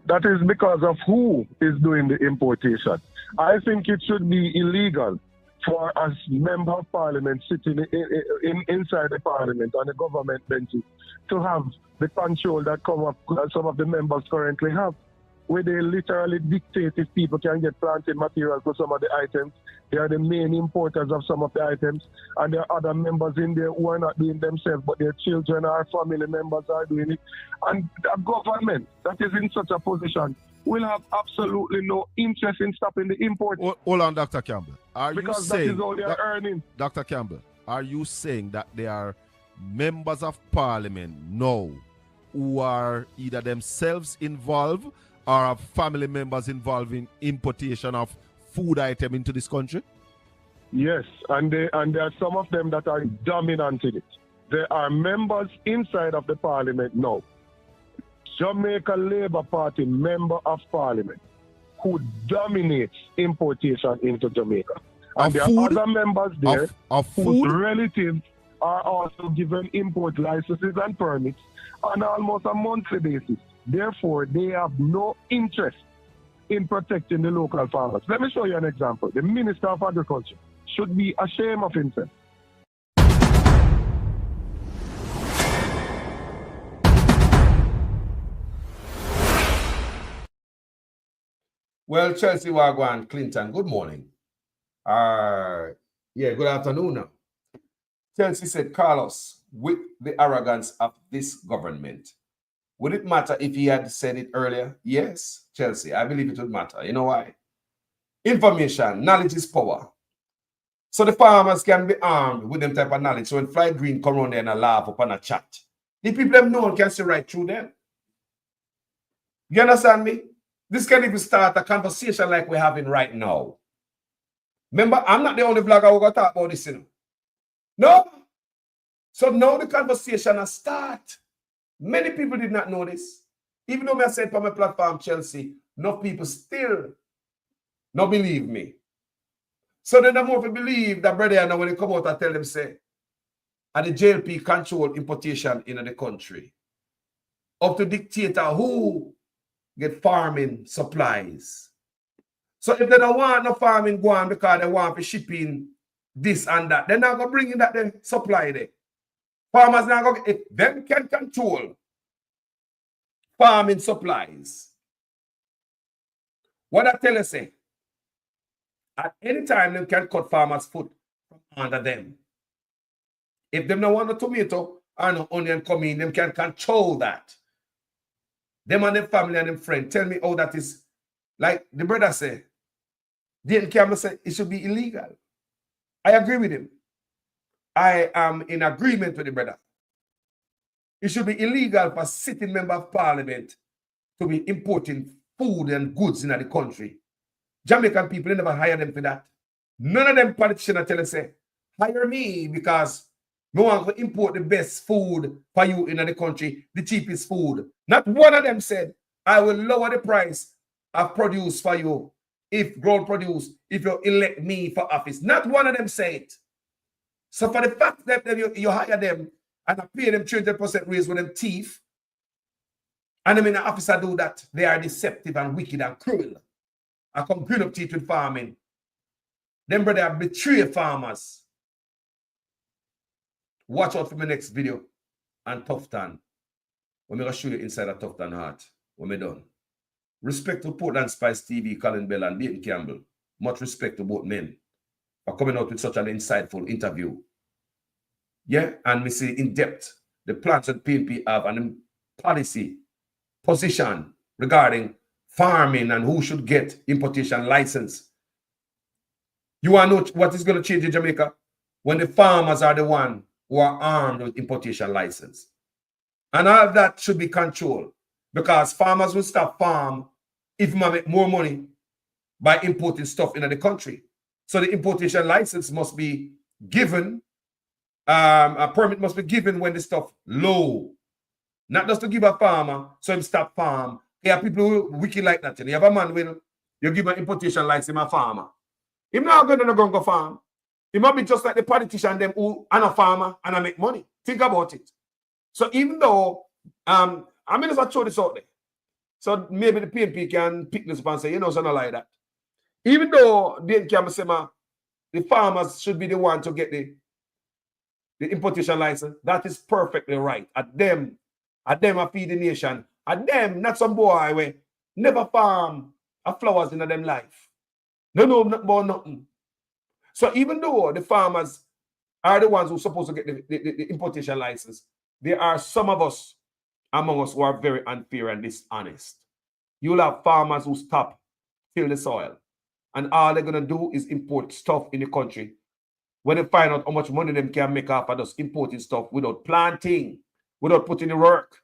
That is because of who is doing the importation. I think it should be illegal for a member of parliament sitting inside the parliament on the government benches to have the control that some of the members currently have, where they literally dictate if people can get planting material for some of the items. They are the main importers of some of the items, and there are other members in there who are not doing themselves, but their children or family members are doing it. And the government that is in such a position will have absolutely no interest in stopping the import. Hold on, Dr. Campbell. Because that is all they are earning. Dr. Campbell, are you saying that there are members of parliament now who are either themselves involved or have family members involved in importation of food item into this country? Yes, and there are some of them that are dominant in it. There are members inside of the parliament now, Jamaica Labour Party member of parliament, who dominates importation into Jamaica. And there are other members there whose relatives are also given import licenses and permits on almost a monthly basis. Therefore, they have no interest in protecting the local farmers. Let me show you an example. The Minister of Agriculture should be ashamed of himself. Well, Chelsea Wagwan Clinton, good morning. Yeah, good afternoon now. Chelsea said, Carlos, with the arrogance of this government, would it matter if he had said it earlier? Yes, Chelsea, I believe it would matter. You know why? Information, knowledge is power. So the farmers can be armed with them type of knowledge. So when Floyd Green come around there and laugh upon a chat, the people them no one can see right through them. You understand me? This can even start a conversation like we're having right now. Remember, I'm not the only vlogger who going to talk about this, you know. No. So now the conversation has started. Many people did not know this. Even though I said on my platform, Chelsea, enough people still not believe me. So then the more people believe that brother, and when they come out and tell them, say, and the JLP control importation in the country, up to dictator who get farming supplies. So if they don't want no farming go on because they want for shipping this and that, they're not going to bring in that then supply there. Farmers now go, if them can control farming supplies, what I tell you say, at any time they can cut farmers' foot from under them. If them don't want a tomato or no onion come in, them can control that. Them and their family and them friend. Tell me how that is. Like the brother say, Dean Campbell say it should be illegal. I agree with him. I am in agreement with the brother. It should be illegal for sitting member of parliament to be importing food and goods in the country. Jamaican people, they never hire them for that. None of them politicians tell us, say, hire me because I want to import the best food for you in the country, the cheapest food. Not one of them said, I will lower the price of produce for you if grown produce, if you elect me for office. Not one of them say it. So for the fact that you hire them and pay them 20% raise with them teeth, and them in the office do that, they are deceptive and wicked and cruel. I come green up teeth with farming. Them brother betray farmers. Watch out for my next video on Tufton. When I'm going to show you inside a Tufton heart. When I'm done. Respect to Portland Spice TV, Colin Bell and Dayton Campbell. Much respect to both men for coming out with such an insightful interview. Yeah, and we see in depth the plans that PNP have and the policy position regarding farming and who should get importation license. You want to know what is going to change in Jamaica? When the farmers are the one who are armed with importation license. And all of that should be controlled because farmers will stop farm if they make more money by importing stuff into the country. So the importation license must be given, a permit must be given when the stuff low. Not just to give a farmer so him stop farm. There are people who wicked like that. You have a man when you give an importation license to a farmer. Him not going to go farm. He might be just like the politician them who are a farmer and I make money. Think about it. So even though I mean, if I throw this out there, so maybe the PNP can pick this up and say, you know, something like that. Even though they can say, the farmers should be the one to get the importation license, that is perfectly right. At them I feed the nation. At them, not some boy where never farm a flowers in them life. No, nothing about nothing. So even though the farmers are the ones who are supposed to get the importation license, there are some of us among us who are very unfair and dishonest. You'll have farmers who stop, till the soil, and all they're going to do is import stuff in the country. When they find out how much money them can make off of just importing stuff without planting, without putting the work,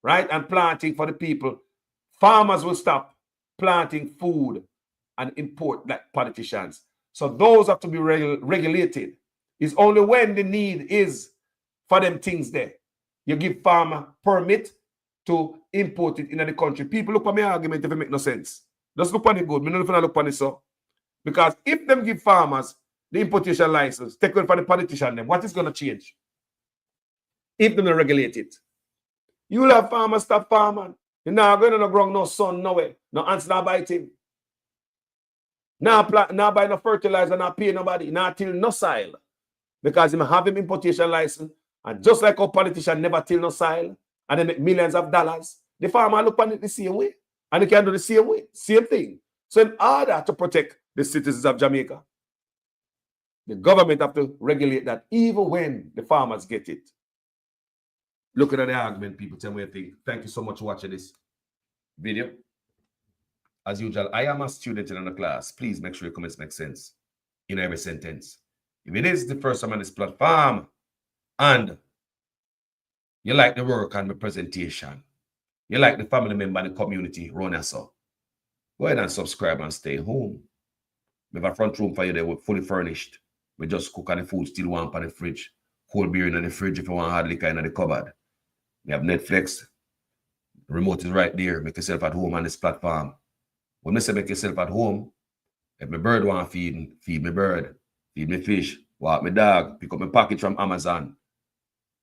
right? And planting for the people, farmers will stop planting food and import like politicians. So those have to be regulated. It's only when the need is for them things there. You give farmer permit to import it into the country. People look at my argument if it make no sense. Just look on it good. Me not look on it so. Because if them give farmers the importation license, take it for the politician them, what is going to change? If them not regulate it. You will have farmers stop farming. You're not going to no ground, no sun, no way. No ants not bite him. Now buy no fertilizer, not pay nobody, not till no soil. Because him have him importation license. And just like our politician never till no soil, and they make millions of dollars, the farmer look on it the same way. And they can do the same way, same thing. So in order to protect the citizens of Jamaica, the government have to regulate that even when the farmers get it. Looking at the argument, people tell me what you think. Thank you so much for watching this video. As usual, I am a student in the class. Please make sure your comments make sense in every sentence. If it is the first time on this platform and you like the work and the presentation, you like the family member and the community run us up, go ahead and subscribe and stay home. We have a front room for you there. We're fully furnished. We just cook and the food still warm on the fridge. Cold beer in the fridge if you want hard liquor in the cupboard. We have Netflix. The remote is right there. Make yourself at home on this platform. When I say make yourself at home, if my bird want to feed my bird, feed my fish, walk my dog, pick up my package from Amazon,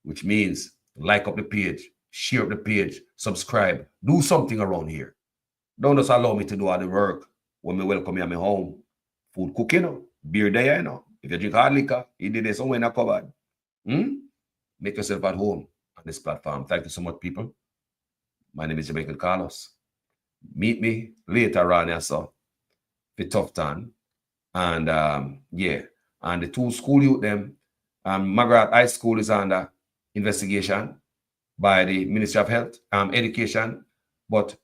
which means like up the page, share up the page, subscribe, do something around here. Don't just allow me to do all the work when me welcome you at my home. Food cooking, beer there, you know. If you drink hard liquor, you did it somewhere in a cupboard. Make yourself at home on this platform. Thank you so much, people. My name is Jamaican Carlos. Meet me later on here, so the tough time. And yeah, and the two school youth them, Margaret High School is under investigation by the Ministry of Health, Education. But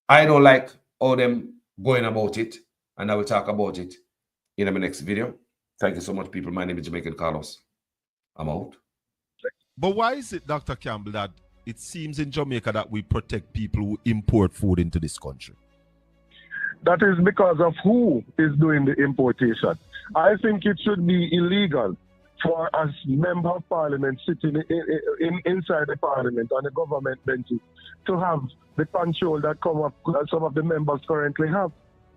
I don't like all them going about it, and I will talk about it in my next video. Thank you so much, people. My name is Jamaican Carlos. I'm out. But why is it, Dr. Campbell, that it seems in Jamaica that we protect people who import food into this country? That is because of who is doing the importation. I think it should be illegal for a member of parliament sitting inside the parliament on the government benches to have the control that some of the members currently have,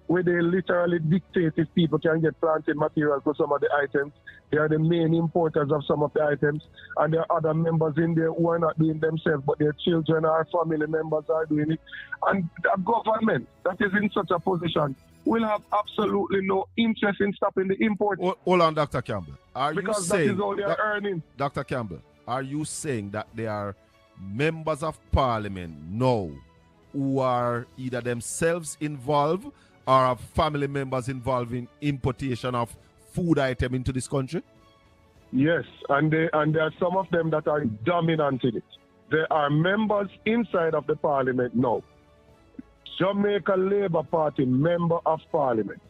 where they literally dictate if people can get planting material for some of the items. They are the main importers of some of the items, and there are other members in there who are not doing themselves, but their children or family members are doing it. And a government that is in such a position will have absolutely no interest in stopping the import. Hold on, Dr. Campbell. Because that is all they are earning. Dr. Campbell, are you saying that there are members of parliament now who are either themselves involved or have family members involved in importation of food item into this country? Yes, and there are some of them that are dominant in it. There are members inside of the parliament now, Jamaica Labour Party member of parliament,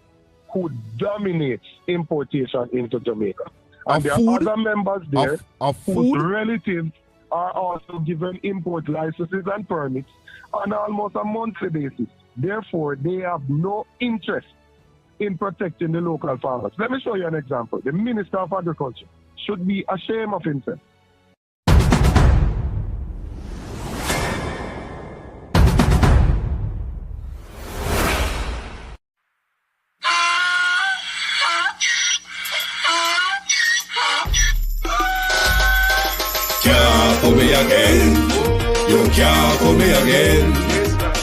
who dominates importation into Jamaica. And there are other members there whose relatives are also given import licenses and permits on almost a monthly basis. Therefore, they have no interest in protecting the local farmers. Let me show you an example. The Minister of Agriculture should be ashamed of himself. Can't fool me again. You can't fool me again.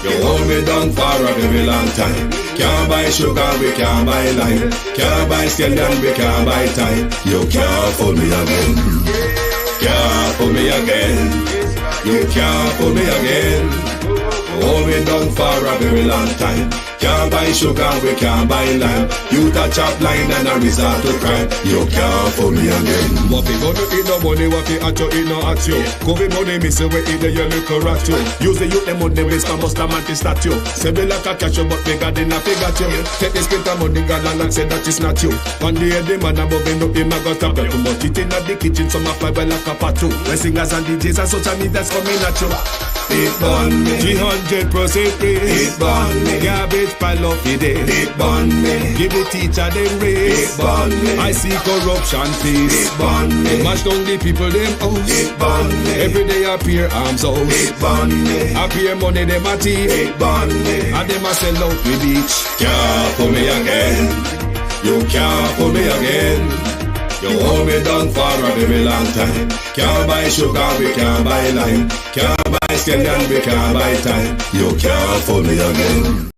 You hold me down for a very long time. Can't buy sugar, we can't buy lime. Can't buy scallion, we can't buy time. You can't fool me again. Can't fool me again. You can't fool me again. Hold me down for a very long time. Can't buy sugar, we can't buy lime. You touch up line and a resort to crime. You can't fool me again. What we gonna eat no money, what we at you, eat no at you. COVID money, me say we eat the your little rat you. Use the youth, the money, waste and bust a man to statue. Say me like a catch you, but bigger than a figure you. Take the spit of money, girl, and say that is not you. One day the man above me up him, I got a too much. It in the kitchen, some of my well like a patu. When singers and DJs and social media's coming at you. It burn me. 300% raise. It burn me. Garbage pile up the day. It burn me. Give the teacher them raise. It burn me. I see corruption please. It burn me. Mash down the people them house. It burn me. Every day appear arms out. It burn me. Appear money them a thief. It burn me. And them a sell out with each. Can't fool me again. You can't fool me again. You hold me down for a very long time. Can't buy sugar, we can't buy lime. Can't buy scallion, we can't buy time. You can't fool me again.